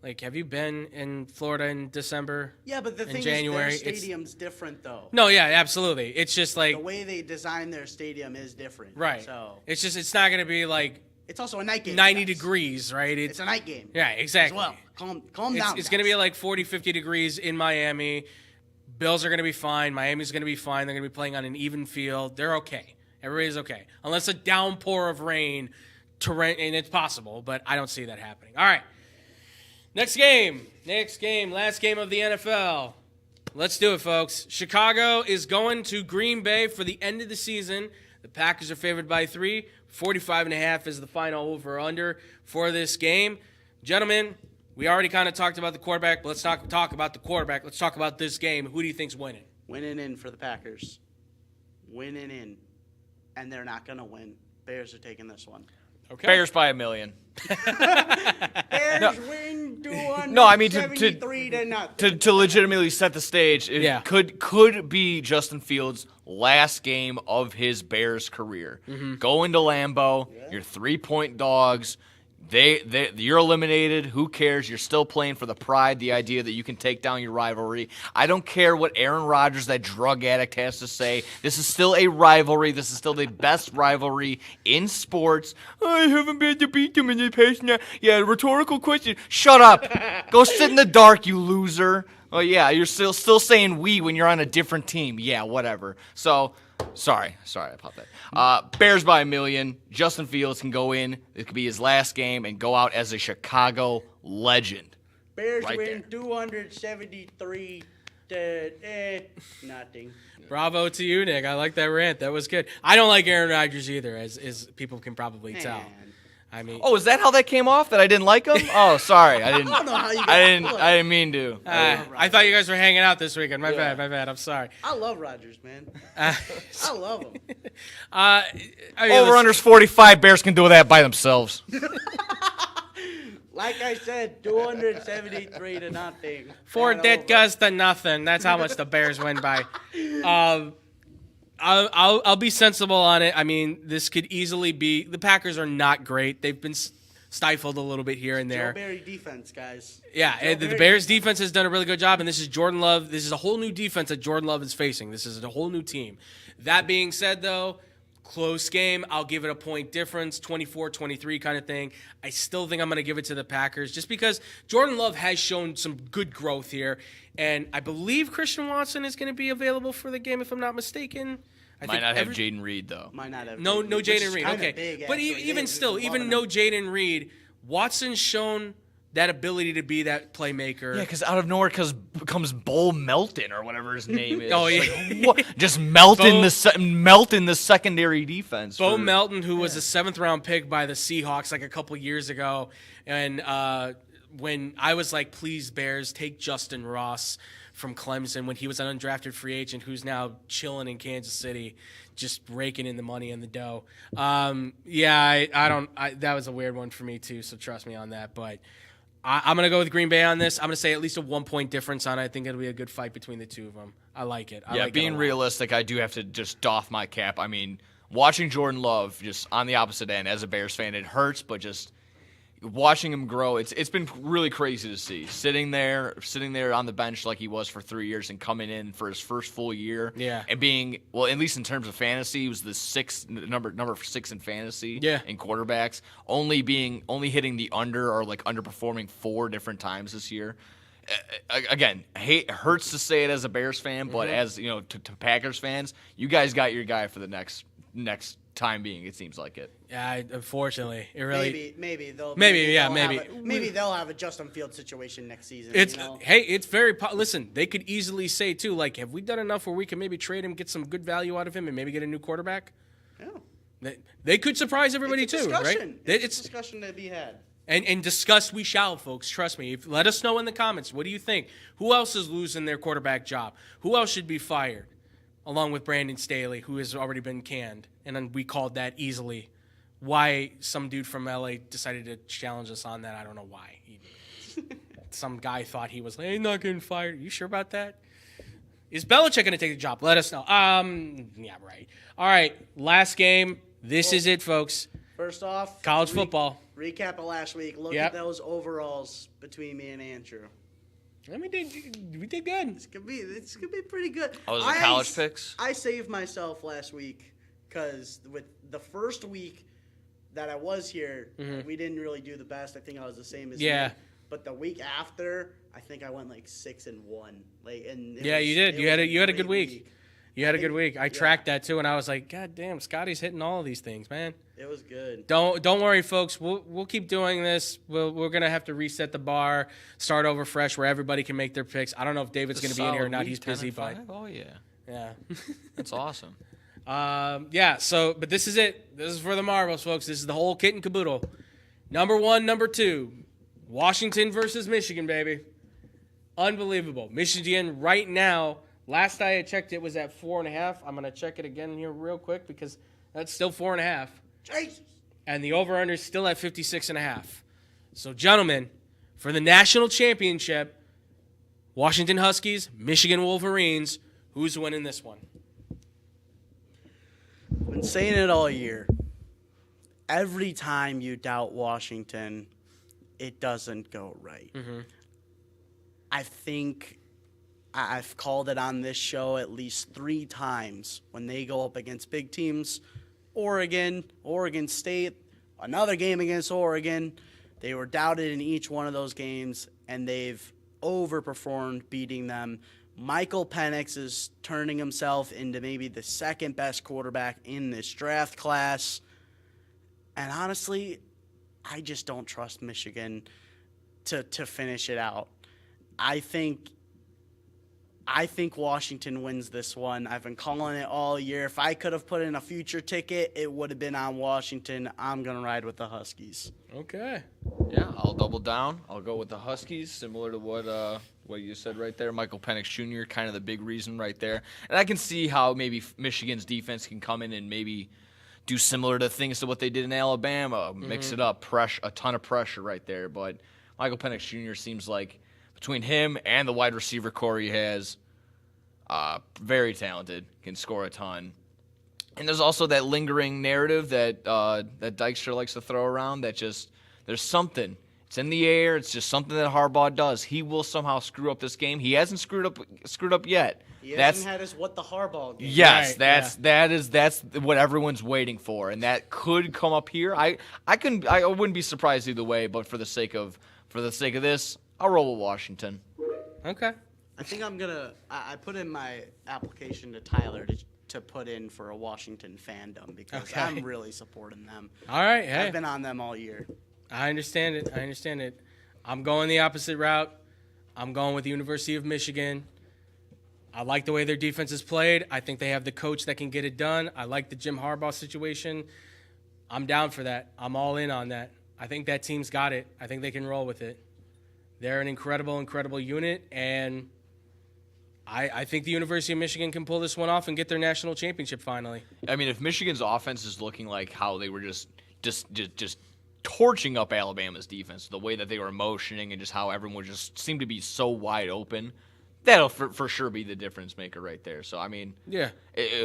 like, have you been in Florida in December? Yeah, but the in thing January? is, their stadium's different, though. No, yeah, absolutely. It's just like The way they design their stadium is different. right. So It's not going to be like it's also a night game. 90 guys. degrees, right? It's a night game. Yeah, exactly. As well. Calm down. It's going to be guys. like 40, 50 degrees in Miami. Bills are going to be fine. Miami's going to be fine. They're going to be playing on an even field. They're okay. Everybody's okay. Unless a downpour of rain, and it's possible, but I don't see that happening. All right. Next game. Last game of the NFL. Let's do it, folks. Chicago is going to Green Bay for the end of the season. The Packers are favored by 3. 45.5 is the final over-under for this game. Gentlemen, we already kind of talked about the quarterback, but let's talk about the quarterback. Let's talk about this game. Who do you think's winning? Winning in for the Packers. Winning in. And they're not going to win. Bears are taking this one. Okay. Bears by a million. Bears win 273 No, I mean, to nothing. To legitimately set the stage, it could be Justin Fields' last game of his Bears career. Go into Lambeau, you're 3-point dogs. You're eliminated. Who cares? You're still playing for the pride, the idea that you can take down your rivalry. I don't care what Aaron Rodgers, that drug addict, has to say. This is still a rivalry. This is still the best rivalry in sports. I haven't been to beat them in the past. Yeah, rhetorical question. Shut up. Go sit in the dark, you loser. Oh, yeah, you're still saying we when you're on a different team. Yeah, whatever. So, sorry, I popped that. Bears by a million. Justin Fields can go in. It could be his last game and go out as a Chicago legend. Bears right win there. 273 to nothing. Bravo to you, Nick. I like that rant. That was good. I don't like Aaron Rodgers either, as people can probably tell. Man. I mean, Oh, is that how that came off? That I didn't like him? Oh, sorry. I didn't. I don't know how you got I didn't mean to. I thought you guys were hanging out this weekend. My bad. I'm sorry. I love Rodgers, man. Uh, I love him. I mean, Over listen, unders 45. Bears can do that by themselves. Like I said, 273 to nothing. four And dead over. guys to nothing. That's how much the Bears win by. I'll be sensible on it. I mean, this could easily be. The Packers are not great. They've been stifled a little bit here and Joe there. Barry defense, guys. Yeah, Joe and the Barry Bears defense has done a really good job, and this is Jordan Love. This is a whole new defense that Jordan Love is facing. This is a whole new team. That being said, though, close game. I'll give it a point difference, 24-23 kind of thing. I still think I'm going to give it to the Packers just because Jordan Love has shown some good growth here, and I believe Christian Watson is going to be available for the game, if I'm not mistaken. I Might think not have Jaden Reed, though. Might not have. no which is Jaden Reed. kinda Okay, big, but actually. even They- still, they're even loving no him. Jaden Reed, Watson's shown that ability to be that playmaker. Yeah, because out of nowhere comes Bull Melton or whatever his name is. Oh, Like, yeah. what? Just melting the secondary defense. Bo for- Melton, who was a 7th-round pick by the Seahawks like a couple years ago, and when I was like, please, Bears, take Justin Ross from Clemson when he was an undrafted free agent who's now chilling in Kansas City, just raking in the money and the dough. That was a weird one for me too, so trust me on that. But I'm going to go with Green Bay on this. I'm going to say at least a 1-point difference on it. I think it'll be a good fight between the two of them. I like it. I Yeah, like it being a lot. realistic, I do have to just doff my cap. I mean, watching Jordan Love just on the opposite end as a Bears fan, it hurts, but just watching him grow, it's been really crazy to see. Sitting there on the bench like he was for 3 years and coming in for his first full year. Yeah. And being, well, at least in terms of fantasy, he was the number 6 in fantasy in quarterbacks. Only hitting the under or like underperforming 4 different times this year. Again, hurts to say it as a Bears fan, but as you know, to Packers fans, you guys got your guy for the next time being. It seems like it. Yeah, unfortunately, it really. Maybe they'll have a Justin Fields situation next season. It's you know? hey, it's very. Listen, they could easily say too, like, have we done enough where we can maybe trade him, get some good value out of him, and maybe get a new quarterback? Yeah. They could surprise everybody It's a too, discussion. right? It's a discussion to be had. And discuss we shall, folks. Trust me. Let us know in the comments. What do you think? Who else is losing their quarterback job? Who else should be fired? Along with Brandon Staley, who has already been canned. And then we called that easily. Why some dude from LA decided to challenge us on that, I don't know why. Some guy thought he was like, hey, not getting fired. You sure about that? Is Belichick going to take the job? Let us know. Yeah, right. All right, last game. This is it, folks. First off, college football. Recap of last week. Look at those overalls between me and Andrew. We did good. This could be pretty good. Oh, was it college picks? I saved myself last week because with the first week that I was here, we didn't really do the best. I think I was the same as you. But the week after, I think I went like 6-1. You did. You had a good week. You had a good week. I tracked that too, and I was like, God damn, Scotty's hitting all of these things, man. It was good. Don't worry, folks. We'll keep doing this. We're gonna have to reset the bar, start over fresh, where everybody can make their picks. I don't know if David's gonna be in here or not. He's busy, but oh yeah, yeah, that's awesome. So, but this is it. This is for the marbles, folks. This is the whole kit and caboodle. Number 1, number 2, Washington versus Michigan, baby. Unbelievable. Michigan right now. Last I had checked, it was at 4.5. I'm going to check it again here real quick because that's still 4.5. Jesus. And the over-under is still at 56.5. So, gentlemen, for the national championship, Washington Huskies, Michigan Wolverines, who's winning this one? I've been saying it all year. Every time you doubt Washington, it doesn't go right. I think I've called it on this show at least 3 times when they go up against big teams. Oregon State, another game against Oregon. They were doubted in each one of those games, and they've overperformed, beating them. Michael Penix is turning himself into maybe the second best quarterback in this draft class. And honestly, I just don't trust Michigan to finish it out. I think Washington wins this one. I've been calling it all year. If I could have put in a future ticket, it would have been on Washington. I'm going to ride with the Huskies. Okay. Yeah, I'll double down. I'll go with the Huskies, similar to what you said right there. Michael Penix Jr., kind of the big reason right there. And I can see how maybe Michigan's defense can come in and maybe do similar to things to what they did in Alabama, mix it up, a ton of pressure right there. But Michael Penix Jr. seems like between him and the wide receiver core he has, very talented, can score a ton. And there's also that lingering narrative that Dykstra likes to throw around that just there's something. It's in the air. It's just something that Harbaugh does. He will somehow screw up this game. He hasn't screwed up yet. He hasn't had his what the Harbaugh game. Yes, right, that's what everyone's waiting for, and that could come up here. I wouldn't be surprised either way, but for the sake of this, I'll roll with Washington. Okay. I think I put in my application to Tyler to put in for a Washington fandom because I'm really supporting them. All right, hey. I've been on them all year. I understand it. I'm going the opposite route. I'm going with the University of Michigan. I like the way their defense is played. I think they have the coach that can get it done. I like the Jim Harbaugh situation. I'm down for that. I'm all in on that. I think that team's got it. I think they can roll with it. They're an incredible, incredible unit, and I think the University of Michigan can pull this one off and get their national championship finally. I mean, if Michigan's offense is looking like how they were just torching up Alabama's defense, the way that they were motioning and just how everyone just seemed to be so wide open, that'll for sure be the difference maker right there. So I mean, yeah,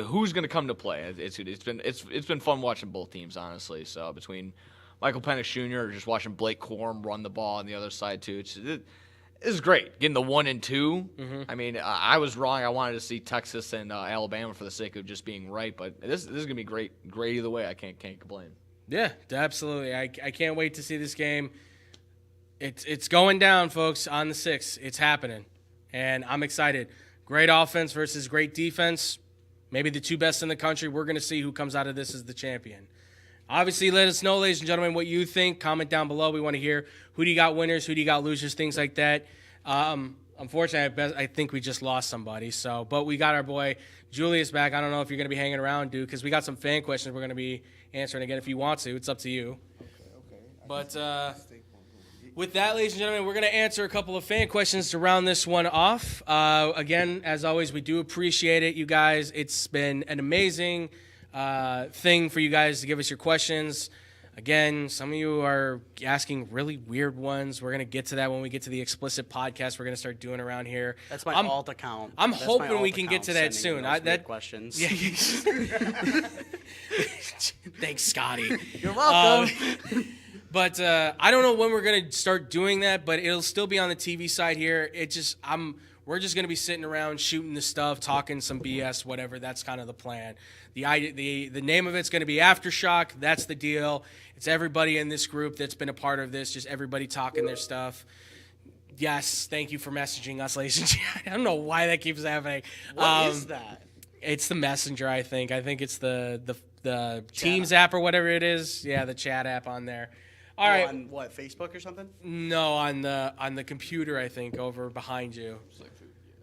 who's going to come to play? It's been fun watching both teams, honestly. So between Michael Penix Jr. or just watching Blake Corum run the ball on the other side too. This is great. Getting the 1 and 2. I mean, I was wrong. I wanted to see Texas and Alabama for the sake of just being right, but this is gonna be great either way. I can't complain. Yeah, absolutely. I can't wait to see this game. It's going down, folks, on the 6th. It's happening, and I'm excited. Great offense versus great defense. Maybe the 2 best in the country. We're going to see who comes out of this as the champion. Obviously, let us know, ladies and gentlemen, what you think. Comment down below. We want to hear who do you got winners, who do you got losers, things like that. Unfortunately, I think we just lost somebody. But we got our boy Julius back. I don't know if you're going to be hanging around, dude, because we got some fan questions we're going to be answering again. If you want to, it's up to you. Okay. But with that, ladies and gentlemen, we're going to answer a couple of fan questions to round this one off. Again, as always, we do appreciate it, you guys. It's been an amazing thing for you guys to give us your questions. Again, some of you are asking really weird ones. We're going to get to that when we get to the explicit podcast we're going to start doing around here. That's my alt account. I'm That's hoping my alt we can get to that sending soon. those weird questions. Yeah, thanks, Scotty. You're welcome. But I don't know when we're going to start doing that, but it'll still be on the TV side here. We're just going to be sitting around shooting the stuff, talking some BS, whatever. That's kind of the plan. The name of it's going to be Aftershock. That's the deal. It's everybody in this group that's been a part of this, just everybody talking their stuff. Yes, thank you for messaging us, ladies and gentlemen. I don't know why that keeps happening. What is that? It's the Messenger, I think. I think it's the Teams app or whatever it is. Yeah, the chat app on there. All right. On what, Facebook or something? No, on the computer, I think, over behind you.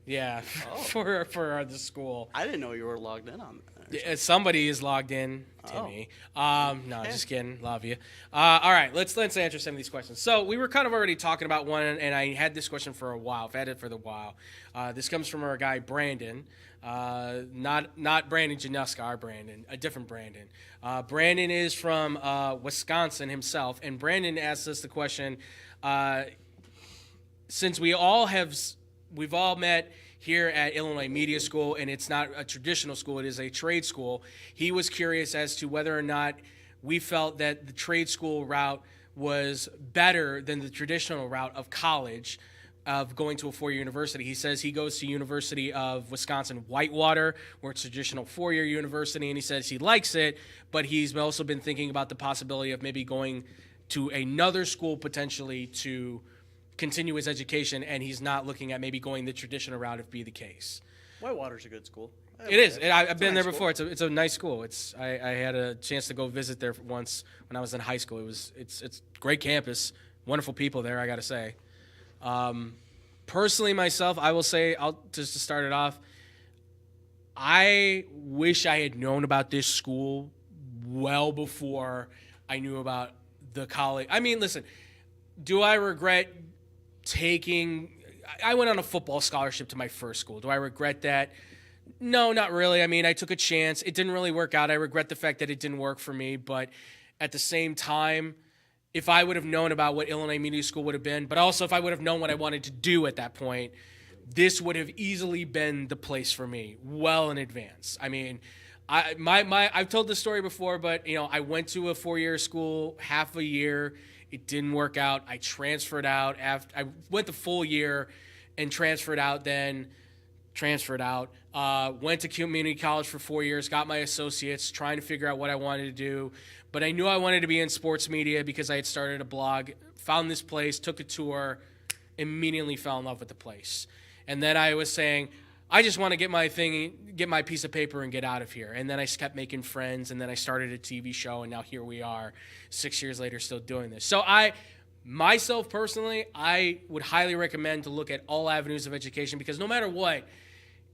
Yeah, for the school. I didn't know you were logged in on that. Somebody is logged in, Timmy. No, just kidding. Love you. All right, let's answer some of these questions. So we were kind of already talking about one, and I had this question for a while. I've had it for a while. This comes from our guy Brandon. Not Brandon Januska, our Brandon, a different Brandon. Brandon is from Wisconsin himself, and Brandon asked us the question, since we've all met here at Illinois Media School, and it's not a traditional school, it is a trade school, he was curious as to whether or not we felt that the trade school route was better than the traditional route of college, of going to a four-year university. He says he goes to University of Wisconsin-Whitewater, where it's a traditional four-year university, and he says he likes it, but he's also been thinking about the possibility of maybe going to another school potentially to continue his education, and he's not looking at maybe going the traditional route if be the case. Whitewater's a good school. It is. I've been there before. It's a nice school. I had a chance to go visit there once when I was in high school. It's a great campus, wonderful people there, I got to say. Personally, myself, I will say, just to start it off, I wish I had known about this school well before I knew about the college. I mean, listen, do I regret I went on a football scholarship to my first school. Do I regret that? No, not really. I mean, I took a chance. It didn't really work out. I regret the fact that it didn't work for me. But at the same time, if I would have known about what Illinois Media School would have been, but also if I would have known what I wanted to do at that point, this would have easily been the place for me well in advance. I mean, I've told this story before, but I went to a four-year school, half a year. It didn't work out. I transferred out. I went the full year and transferred out. Went to community college for 4 years, got my associates, trying to figure out what I wanted to do. But I knew I wanted to be in sports media because I had started a blog, found this place, took a tour, immediately fell in love with the place. And then I was saying, I just want to get my piece of paper and get out of here. And then I kept making friends, and then I started a TV show, and now here we are 6 years later still doing this. So myself personally, I would highly recommend to look at all avenues of education, because no matter what,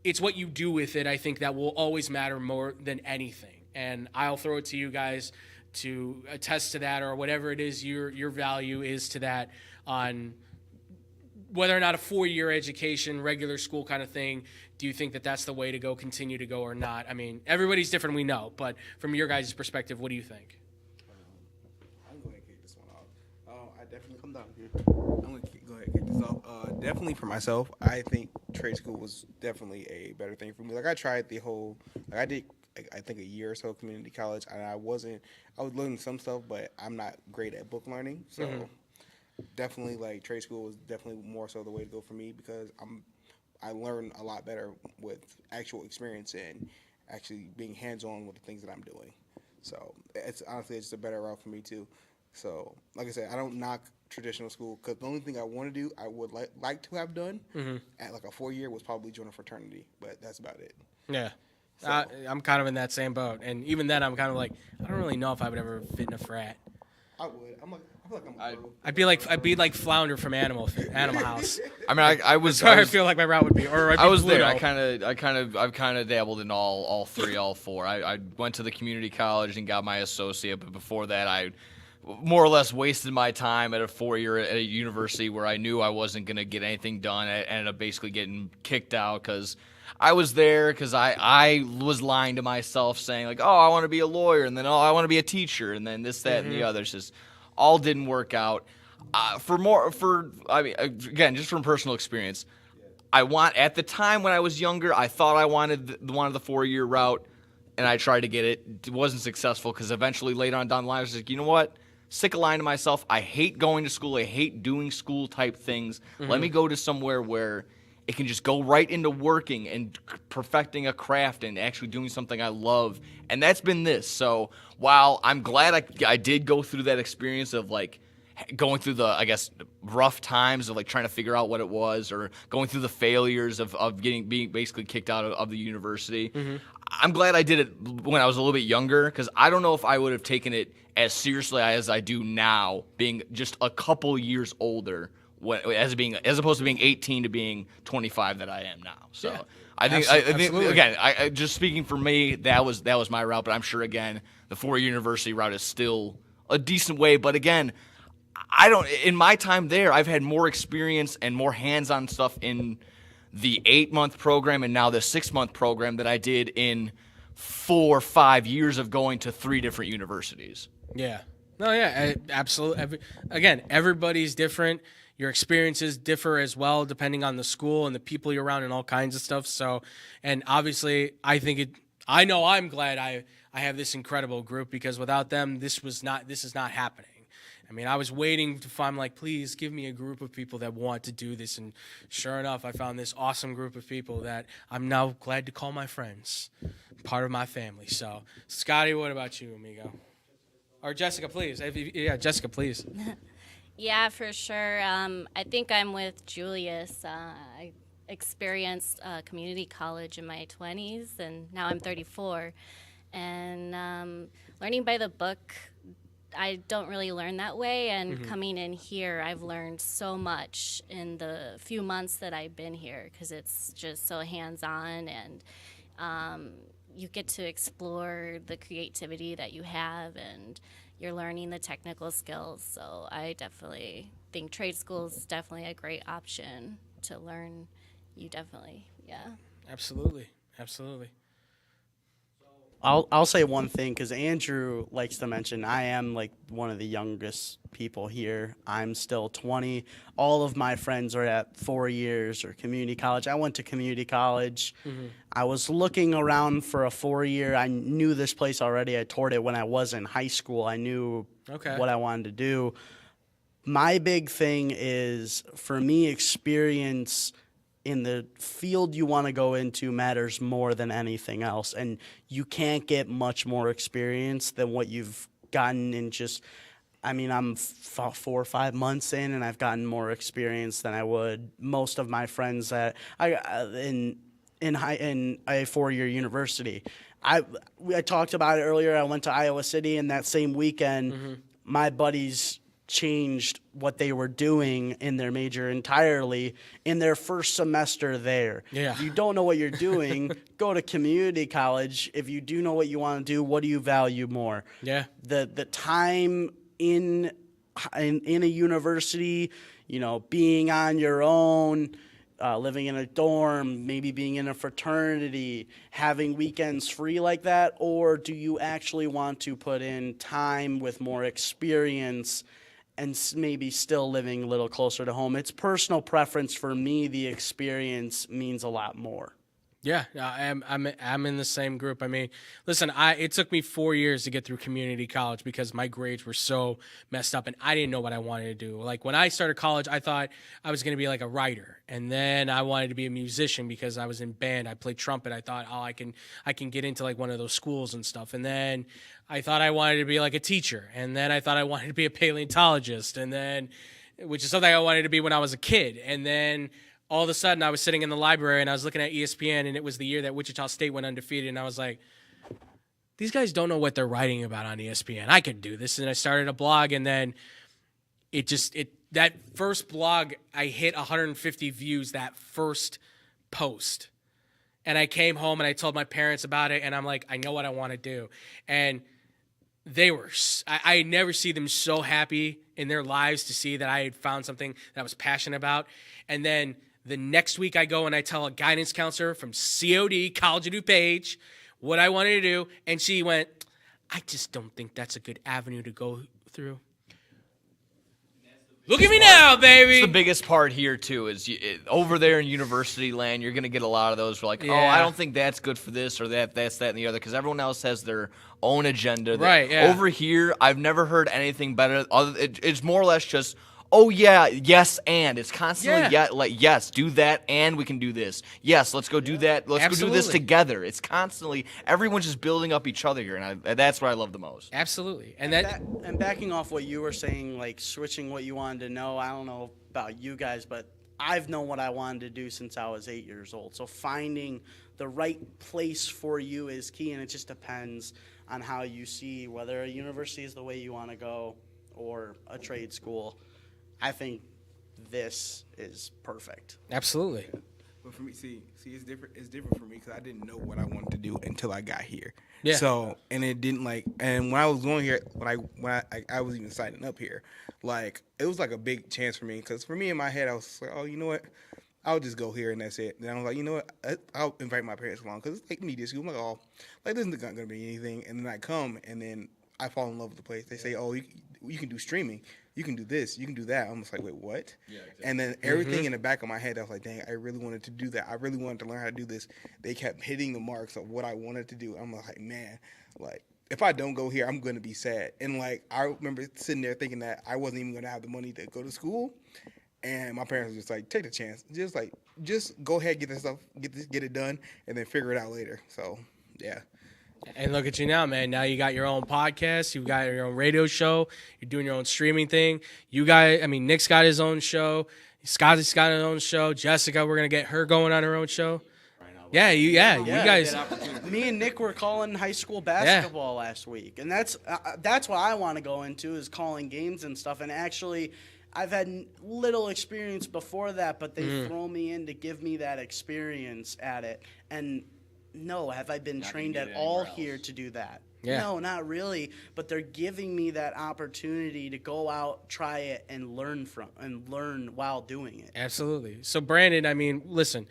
it's what you do with it, I think, that will always matter more than anything. And I'll throw it to you guys to attest to that, or whatever it is your value is to that, on whether or not a four-year education, regular school kind of thing, do you think that that's the way to go, continue to go, or not? I mean, everybody's different, we know, but from your guys' perspective, what do you think? I'm going to kick this one off. I definitely come down here. I'm going to go ahead and kick this off. Definitely for myself, I think trade school was definitely a better thing for me. Like, I tried I did like, I think a year or so community college, and I was learning some stuff, but I'm not great at book learning. So definitely like trade school was definitely more so the way to go for me because I learn a lot better with actual experience and actually being hands-on with the things that I'm doing. So it's a better route for me too. So like I said, I don't knock traditional school because the only thing I want to do, I would like to have done at like a 4-year was probably join a fraternity, but that's about it. Yeah. So, I'm kind of in that same boat. And even then, I'm kind of like, I don't really know if I would ever fit in a frat. I would. I feel like I'm a girl. I'd be like Flounder from Animal House. I mean, I was. That's how I feel like my route would be. Or I was there. I've kind of dabbled in all three, all four. I went to the community college and got my associate, but before that, I more or less wasted my time at a 4-year at a university where I knew I wasn't going to get anything done. I ended up basically getting kicked out because I was there because I was lying to myself saying like, oh, I want to be a lawyer, and then oh, I want to be a teacher, and then this, that, and the other. Just all didn't work out. Again, just from personal experience, at the time when I was younger, I thought I wanted the 4-year route, and I tried to get it. It wasn't successful because eventually later on down the line, I was like, you know what? Sick of lying to myself. I hate going to school. I hate doing school type things. Let me go to somewhere where it can just go right into working and perfecting a craft and actually doing something I love. And that's been this. So while I'm glad I did go through that experience of like going through the, I guess, rough times of like trying to figure out what it was or going through the failures of being basically kicked out of the university. I'm glad I did it when I was a little bit younger because I don't know if I would have taken it as seriously as I do now, being just a couple years older, as opposed to being 18 to being 25 that I am now. So yeah, I think again, just speaking for me, that was my route. But I'm sure again, the 4-year university route is still a decent way. But again, in my time there, I've had more experience and more hands-on stuff in the 8-month program and now the 6-month program that I did in 4 or 5 years of going to 3 different universities. Yeah. No, yeah, absolutely. Again, everybody's different. Your experiences differ as well, depending on the school and the people you're around and all kinds of stuff. So, and obviously, I know I'm glad I have this incredible group because without them, this is not happening. I mean, I was waiting to find, like, please give me a group of people that want to do this. And sure enough, I found this awesome group of people that I'm now glad to call my friends, part of my family. So, Scotty, what about you, amigo? Or Jessica, please. Yeah, Jessica, please. Yeah, for sure. I think I'm with Julius. I experienced community college in my 20s, and now I'm 34. And learning by the book, I don't really learn that way, and coming in here, I've learned so much in the few months that I've been here because it's just so hands-on, and you get to explore the creativity that you have, and you're learning the technical skills. So I definitely think trade school is definitely a great option to learn. You definitely, yeah. Absolutely. I'll say one thing because Andrew likes to mention I am like one of the youngest people here. I'm still 20. All of my friends are at 4 years or community college. I went to community college. I was looking around for a 4-year. I knew this place already. I toured it when I was in high school. I knew what I wanted to do. My big thing is, for me, experience in the field you want to go into matters more than anything else. And you can't get much more experience than what you've gotten in just, I mean, I'm 4 or 5 months in, and I've gotten more experience than I would most of my friends that in a 4-year university. I talked about it earlier. I went to Iowa City, and that same weekend, my buddies changed what they were doing in their major entirely in their first semester there. Yeah. If you don't know what you're doing, go to community college. If you do know what you want to do, what do you value more? Yeah. The time in a university, being on your own, living in a dorm, maybe being in a fraternity, having weekends free like that, or do you actually want to put in time with more experience and maybe still living a little closer to home? It's personal preference. For me, the experience means a lot more. Yeah, I'm in the same group. I mean, listen, it took me 4 years to get through community college because my grades were so messed up and I didn't know what I wanted to do. Like when I started college, I thought I was going to be like a writer, and then I wanted to be a musician because I was in band. I played trumpet. I thought, oh, I can get into like one of those schools and stuff. And then I thought I wanted to be like a teacher, and then I thought I wanted to be a paleontologist, and then which is something I wanted to be when I was a kid, and then all of a sudden, I was sitting in the library and I was looking at ESPN, and it was the year that Wichita State went undefeated, and I was like, these guys don't know what they're writing about on ESPN. I could do this. And I started a blog, and then that first blog, I hit 150 views that first post. And I came home and I told my parents about it, and I'm like, I know what I want to do. And I never see them so happy in their lives to see that I had found something that I was passionate about. And then the next week I go and I tell a guidance counselor from COD, College of DuPage, what I wanted to do. And she went, I just don't think that's a good avenue to go through. Look at me now, baby. It's the biggest part here, too, is over there in university land, you're going to get a lot of those who are like, Yeah. oh, I don't think that's good for this or that's that, and the other, because everyone else has their own agenda. Right, yeah. Over here, I've never heard anything better. It's more or less just, oh, yeah, yes, and. It's constantly, yes, do that, and we can do this. Yes, let's go do that. Let's go do this Absolutely. together. It's constantly, everyone's just building up each other here, and that's what I love the most. Absolutely. And backing off what you were saying, like switching what you wanted to know, I don't know about you guys, but I've known what I wanted to do since I was 8 years old. So finding the right place for you is key, and it just depends on how you see whether a university is the way you want to go or a trade school. I think this is perfect. Absolutely. But for me, see, it's different. It's different for me because I didn't know what I wanted to do until I got here. Yeah. So, and it didn't and when I was going here, when I was even signing up here, like it was like a big chance for me because for me in my head, I was like, oh, you know what? I'll just go here and that's it. And I was like, you know what? I'll invite my parents along because it's like media school. I'm like, oh, like this isn't going to be anything. And then I come and then I fall in love with the place. They say, oh, you can do streaming. You can do this. You can do that. I'm just like, wait, what? Yeah, exactly. And then everything in the back of my head, I was like, dang, I really wanted to do that. I really wanted to learn how to do this. They kept hitting the marks of what I wanted to do. I'm like, man, like, if I don't go here, I'm going to be sad. And, like, I remember sitting there thinking that I wasn't even going to have the money to go to school. And my parents were just like, take the chance. Just go ahead, get this stuff, get it done, and then figure it out later. So, yeah. And look at you now, man. Now you got your own podcast. You got your own radio show. You're doing your own streaming thing. Nick's got his own show. Scotty's got his own show. Jessica, we're going to get her going on her own show. Yeah, you guys. Me and Nick were calling high school basketball last week, and that's what I want to go into is calling games and stuff. And actually, I've had little experience before that, but they throw me in to give me that experience at it. And no, have I been trained at all here to do that? Yeah. No, not really. But they're giving me that opportunity to go out, try it, and learn while doing it. Absolutely. So, Brandon, listen,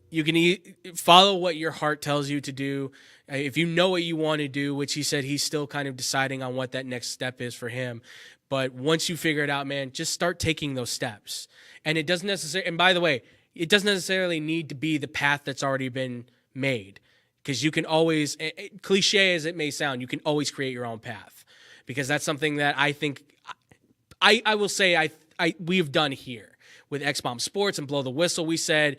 you can follow what your heart tells you to do. If you know what you want to do, which he said he's still kind of deciding on what that next step is for him. But once you figure it out, man, just start taking those steps. And it doesn't necessarily, and by the way, it doesn't necessarily need to be the path that's already been made. Because you can always, cliche as it may sound, you can always create your own path. Because that's something that I think, I will say we've done here with X-Bomb Sports and Blow the Whistle. We said,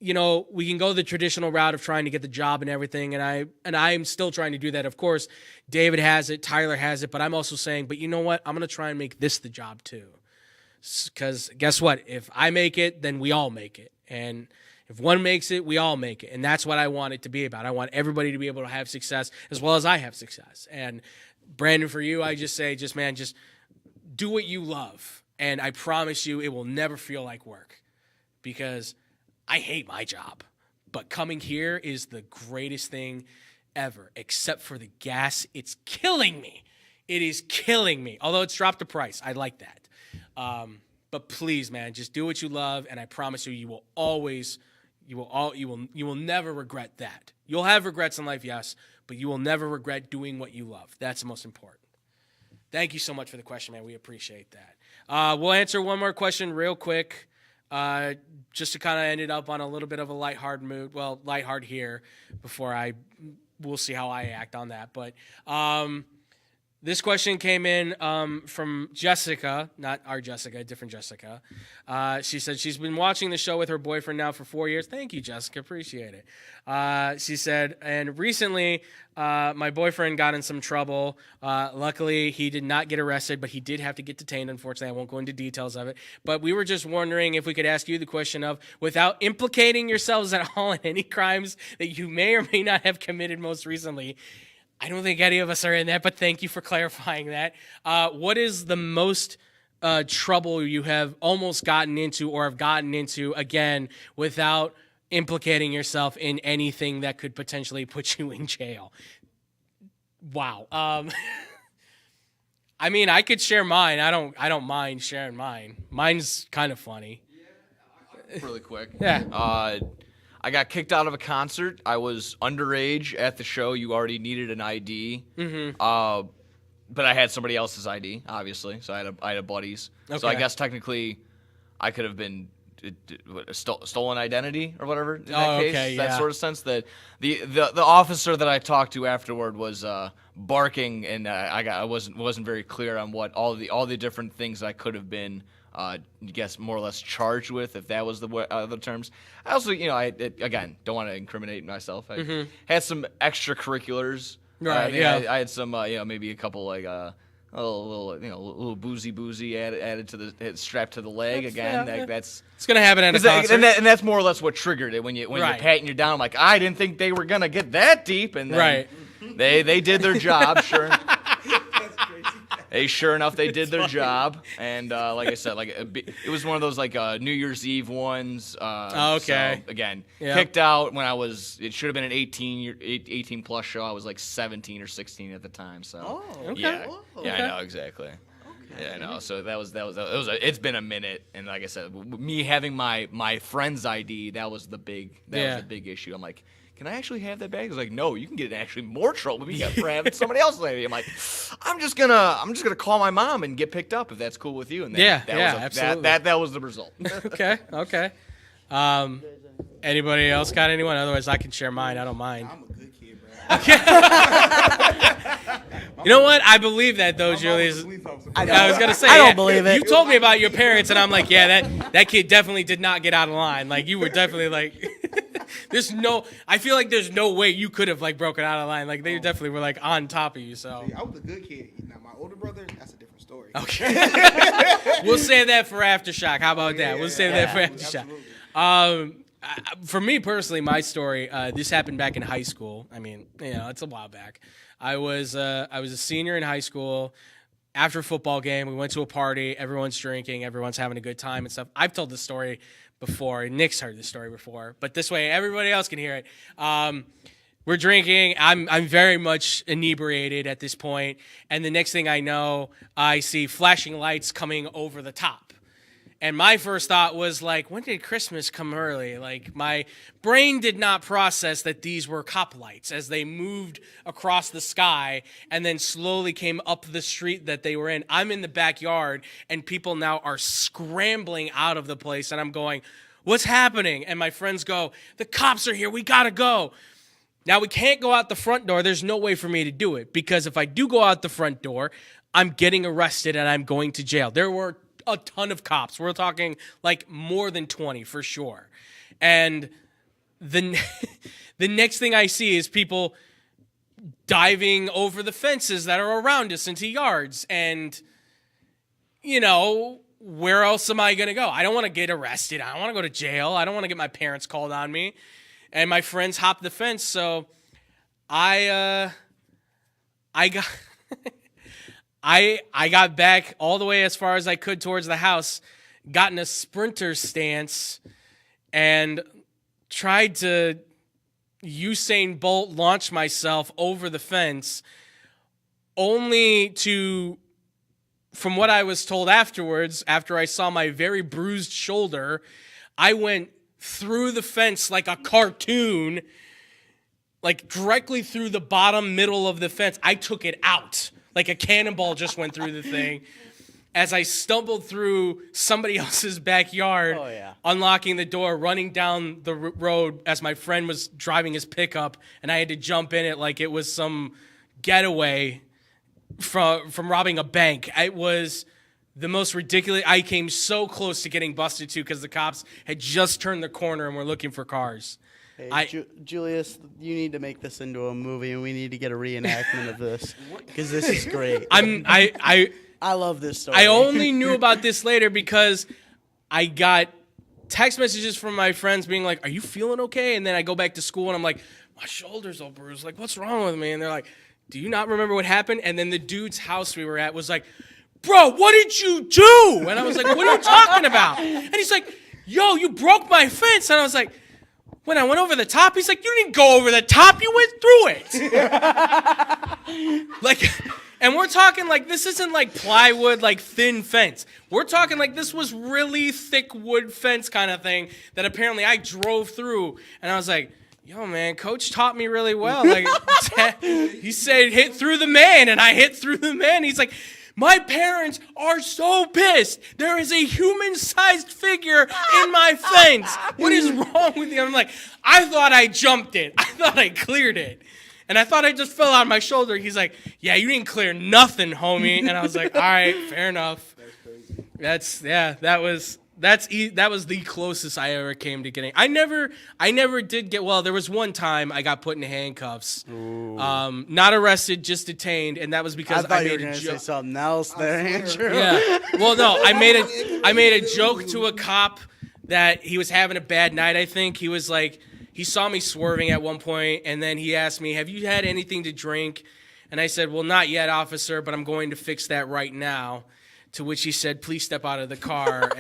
we can go the traditional route of trying to get the job and everything, and I'm still trying to do that. Of course, David has it, Tyler has it, but I'm also saying, but you know what? I'm going to try and make this the job too. Because guess what? If I make it, then we all make it. And if one makes it, we all make it. And that's what I want it to be about. I want everybody to be able to have success as well as I have success. And Brandon, for you, I just say, just do what you love. And I promise you it will never feel like work because I hate my job. But coming here is the greatest thing ever, except for the gas. It's killing me. It is killing me. Although it's dropped the price. I like that. But please, man, just do what you love. And I promise you, you will never regret that. You'll have regrets in life, yes, but you will never regret doing what you love. That's the most important. Thank you so much for the question, man. We appreciate that. We'll answer one more question real quick. just to kind of end it up on a little bit of a lighthearted mood. Well, lighthearted here before we'll see how I act on that. But this question came in from Jessica, not our Jessica, a different Jessica. She said she's been watching the show with her boyfriend now for 4 years. Thank you, Jessica. Appreciate it. She said, and recently my boyfriend got in some trouble. Luckily, he did not get arrested, but he did have to get detained, unfortunately. I won't go into details of it. But we were just wondering if we could ask you the question of, without implicating yourselves at all in any crimes that you may or may not have committed most recently, I don't think any of us are in that, but thank you for clarifying that. What is the most trouble you have almost gotten into or have gotten into, again, without implicating yourself in anything that could potentially put you in jail? Wow. I mean, I could share mine. I don't mind sharing mine. Mine's kind of funny. Really quick. Yeah. I got kicked out of a concert. I was underage at the show. You already needed an ID. Mm-hmm. But I had somebody else's ID, obviously. So I had buddies. Okay. So I guess technically I could have been stolen identity or whatever in that case. Okay, That yeah. sort of sense. That the officer that I talked to afterward was barking, and I wasn't very clear on what all the different things I could have been. I guess more or less charged with, if that was the other terms. I also, I again don't want to incriminate myself. I had some extracurriculars. Right. I had some, maybe a couple like a little boozy added to the strapped to the leg. That's it's gonna happen at a concert. and that's more or less what trigured it when you're patting you down. I'm like, I didn't think they were gonna get that deep, and then they did their job. Sure enough, they did their job, and like I said, it was one of those New Year's Eve ones. Okay. So, again, Yep. kicked out when it should have been an 18 plus show. I was like 17 or 16 at the time. So. Okay. Yeah. Oh, Yeah, okay. I know exactly. Okay. Yeah, I know. So it's been a minute, and like I said, me having my friend's ID, that was the big issue. I'm like, can I actually have that bag? He's like, no, you can get in actually more trouble for having somebody else's ID. I'm like, I'm just gonna call my mom and get picked up if that's cool with you. And absolutely. That was the result. Okay. Anybody else got anyone? Otherwise, I can share mine. I don't mind. I'm a good kid, bro. You know what? I believe that though, Julius. I was gonna say, I don't believe it. You told me about your parents, and I'm like, yeah, that kid definitely did not get out of line. Like, you were definitely like, I feel like there's no way you could have broken out of line. Like, they definitely were on top of you. So I was a good kid. Now my older brother, that's a different story. Okay. We'll save that for Aftershock. How about that? We'll save that for Aftershock. For me personally, my story, this happened back in high school. I mean, it's a while back. I was a senior in high school. After a football game, we went to a party. Everyone's drinking. Everyone's having a good time and stuff. I've told this story before. Nick's heard this story before. But this way, everybody else can hear it. We're drinking. I'm very much inebriated at this point. And the next thing I know, I see flashing lights coming over the top. And my first thought was when did Christmas come early? My brain did not process that these were cop lights as they moved across the sky and then slowly came up the street that they were in. I'm in the backyard, and people now are scrambling out of the place, and I'm going, what's happening? And my friends go, the cops are here. We got to go. Now, we can't go out the front door. There's no way for me to do it, because if I do go out the front door, I'm getting arrested and I'm going to jail. There were a ton of cops. We're talking more than 20 for sure. And the next thing I see is people diving over the fences that are around us into yards. And, where else am I going to go? I don't want to get arrested. I don't want to go to jail. I don't want to get my parents called on me. And my friends hopped the fence. So I got... I got back all the way as far as I could towards the house, got in a sprinter stance, and tried to Usain Bolt launch myself over the fence, only to, from what I was told afterwards, after I saw my very bruised shoulder, I went through the fence like a cartoon, directly through the bottom middle of the fence. I took it out. Like a cannonball just went through the thing. as I stumbled through somebody else's backyard, Oh, yeah. unlocking the door, running down the road as my friend was driving his pickup, and I had to jump in it like it was some getaway from robbing a bank. It was the most ridiculous. I came so close to getting busted too because the cops had just turned the corner and were looking for cars. Hey, Julius, you need to make this into a movie, and we need to get a reenactment of this because this is great. I love this story. I only knew about this later because I got text messages from my friends being like, "Are you feeling okay?" And then I go back to school and I'm like, "My shoulder's all bruised. Like, what's wrong with me?" And they're like, "Do you not remember what happened?" And then the dude's house we were at was like, "Bro, what did you do?" And I was like, "What are you talking about?" And he's like, "Yo, you broke my fence." And I was like, "When I went over the top?" He's like, "You didn't go over the top. You went through it." Like, and we're talking like this isn't like plywood, like thin fence. We're talking like this was really thick wood fence kind of thing that apparently I drove through. And I was like, "Yo, man, coach taught me really well." Like, he said, "Hit through the man," and I hit through the man. He's like, "My parents are so pissed. There is a human-sized figure in my fence. What is wrong with you?" I'm like, "I thought I jumped it. I thought I cleared it. And I thought I just fell on my shoulder." He's like, "Yeah, you didn't clear nothing, homie." And I was like, "All right, fair enough." That's crazy. That was the closest I ever came to getting. I never did get, well, there was one time I got put in handcuffs. Not arrested, just detained, and that was because I thought you were made going a to say joke. something else there, Andrew. Yeah. Well, no, I made a joke to a cop that he was having a bad night, I think. He was like, he saw me swerving at one point, and then he asked me, "Have you had anything to drink?" And I said, "Well, not yet, officer, but I'm going to fix that right now." To which he said, "Please step out of the car."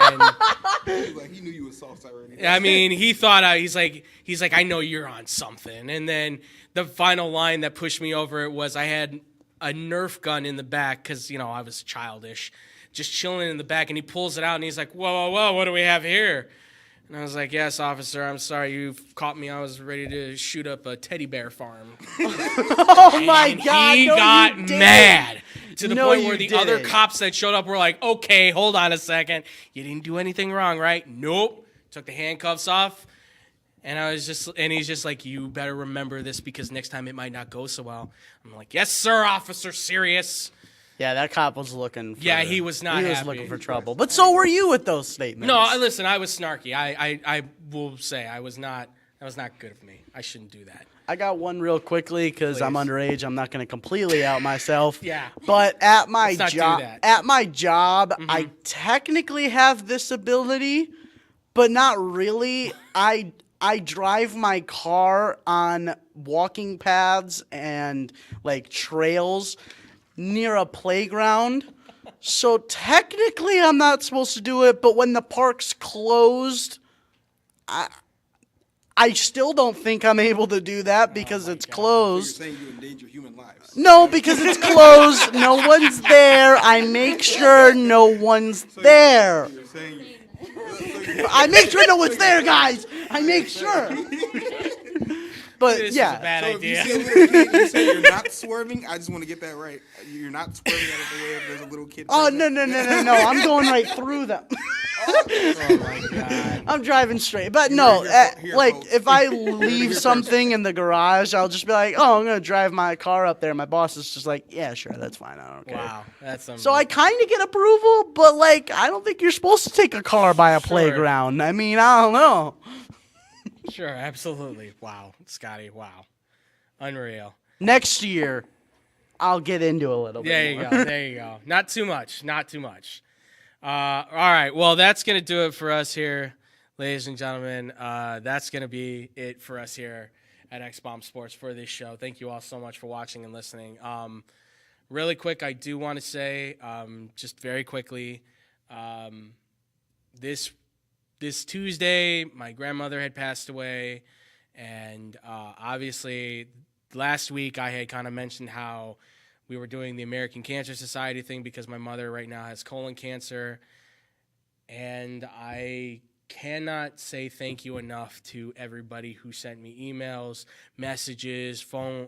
And he knew you was soft already. I mean, he thought he's like, "I know you're on something." And then the final line that pushed me over it was I had a Nerf gun in the back because, you know, I was childish, just chilling in the back. And he pulls it out and he's like, "Whoa, whoa, whoa, what do we have here?" And I was like, "Yes, officer, I'm sorry. You've caught me. I was ready to shoot up a teddy bear farm." Oh, my God. He no, got you didn't. mad to the No, point you where the other didn't. cops that showed up were like, "Okay, hold on a second. You didn't do anything wrong, right?" "Nope." Took the handcuffs off. And he's just like, "You better remember this because next time it might not go so well." I'm like, "Yes, sir, Officer Serious." Yeah, that cop was looking for Yeah, he was not He was happy. looking for trouble. But so were you with those statements. No, listen, I was snarky. I will say that was not good of me. I shouldn't do that. I got one real quickly because I'm Please. underage. I'm not going to completely out myself. Yeah. But at my Let's not do job, that. I technically have this ability, but not really. I drive my car on walking paths and like trails near a playground. So technically I'm not supposed to do it, but when the park's closed, I still don't think I'm able to do that because it's closed. You're saying you endanger human lives. No, because it's closed. No one's there. I make sure no one's there. You're saying I make sure no one's there, guys. I make sure. But This is yeah. a bad so if you idea. see a little kid and you say you're not swerving, I just want to get that right. You're not swerving out of the way if there's a little kid. Oh, present. no. I'm going right through them. Oh my God. I'm driving straight. But no, Here, like folks. if I Here leave first. something in the garage, I'll just be like, "Oh, I'm going to drive my car up there." My boss is just like, "Yeah, sure, that's fine. I don't care." Wow, that's So I kind of get approval, but like I don't think you're supposed to take a car by a Sure. playground. I mean, I don't know. Sure, absolutely. Wow, Scotty, wow. Unreal. Next year, I'll get into a little There bit you more. go. There you go. Not too much. Not too much. All right. Well, that's going to do it for us here, ladies and gentlemen. That's going to be it for us here at X-Bomb Sports for this show. Thank you all so much for watching and listening. Really quick, I do want to say, just very quickly, this Tuesday, my grandmother had passed away, and obviously last week I had kind of mentioned how we were doing the American Cancer Society thing because my mother right now has colon cancer, and I cannot say thank you enough to everybody who sent me emails, messages, the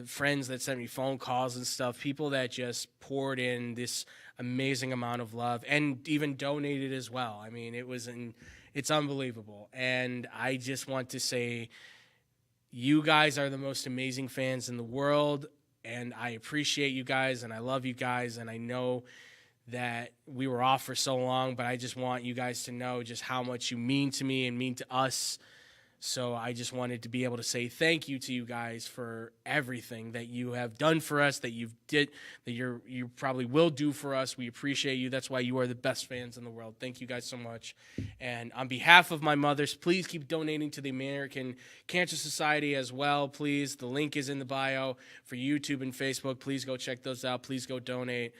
friends that sent me phone calls and stuff, people that just poured in this amazing amount of love and even donated as well. I mean, it's unbelievable. And I just want to say you guys are the most amazing fans in the world, and I appreciate you guys, and I love you guys, and I know that we were off for so long, but I just want you guys to know just how much you mean to me and mean to us. So I just wanted to be able to say thank you to you guys for everything that you have done for us, that you probably will do for us. We appreciate you. That's why you are the best fans in the world. Thank you guys so much. And on behalf of my mothers, please keep donating to the American Cancer Society as well. Please, the link is in the bio for YouTube and Facebook. Please go check those out. Please go donate.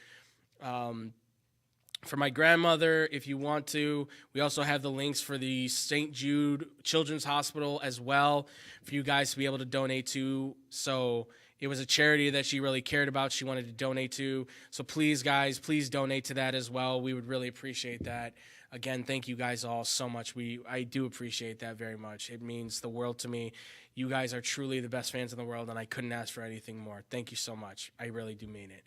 For my grandmother, if you want to, we also have the links for the St. Jude Children's Hospital as well for you guys to be able to donate to. So it was a charity that she really cared about. She wanted to donate to. So please, guys, please donate to that as well. We would really appreciate that. Again, thank you guys all so much. I do appreciate that very much. It means the world to me. You guys are truly the best fans in the world, and I couldn't ask for anything more. Thank you so much. I really do mean it.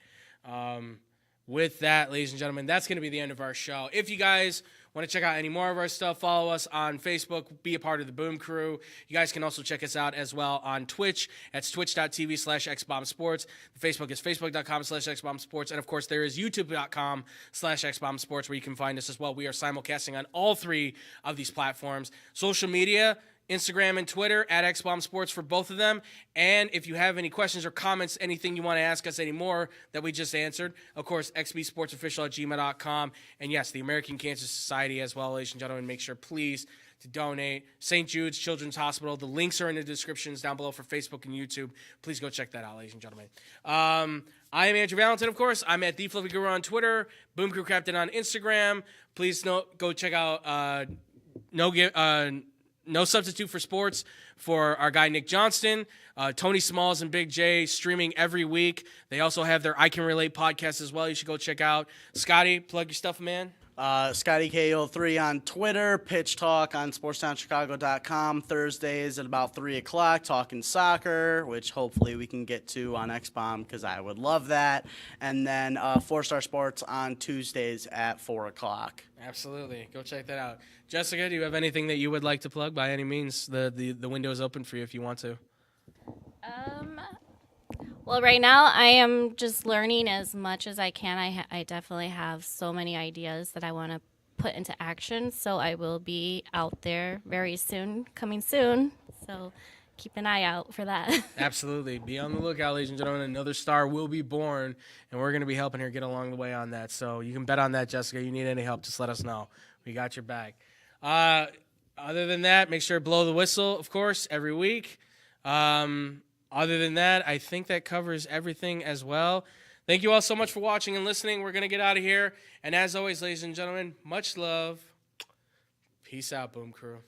With that, ladies and gentlemen, that's going to be the end of our show. If you guys want to check out any more of our stuff, follow us on Facebook, be a part of the Boom Crew. You guys can also check us out as well on Twitch. That's twitch.tv/xbombsports. The Facebook is facebook.com/xbombsports. And, of course, there is youtube.com/xbombsports where you can find us as well. We are simulcasting on all 3 of these platforms. Social media, Instagram and Twitter at XBombSports for both of them. And if you have any questions or comments, anything you want to ask us anymore that we just answered, of course, xbsportsofficial@gmail.com. And yes, the American Cancer Society as well, ladies and gentlemen. Make sure, please, to donate. St. Jude's Children's Hospital. The links are in the descriptions down below for Facebook and YouTube. Please go check that out, ladies and gentlemen. I am Andrew Valentin, of course. I'm at TheFluffyGuru on Twitter, Boom Crew Captain on Instagram. Please go check out No Substitute for Sports for our guy Nick Johnston, Tony Smalls and Big J streaming every week. They also have their I Can Relate podcast as well. You should go check out. Scotty, plug your stuff, man. Scotty KO3 on Twitter, Pitch Talk on SportsTownChicago.com. Thursdays at about 3 o'clock, talking soccer, which hopefully we can get to on XBomb because I would love that. And then 4-Star Sports on Tuesdays at 4 o'clock. Absolutely. Go check that out. Jessica, do you have anything that you would like to plug? By any means, the window is open for you if you want to. Well, right now I am just learning as much as I can. I definitely have so many ideas that I want to put into action, so I will be out there very soon, coming soon. So keep an eye out for that. Absolutely. Be on the lookout, ladies and gentlemen. Another star will be born, and we're going to be helping her get along the way on that. So you can bet on that, Jessica. You need any help, just let us know. We got your back. Other than that, make sure to blow the whistle, of course, every week. Other than that, I think that covers everything as well. Thank you all so much for watching and listening. We're going to get out of here. And as always, ladies and gentlemen, much love. Peace out, Boom Crew.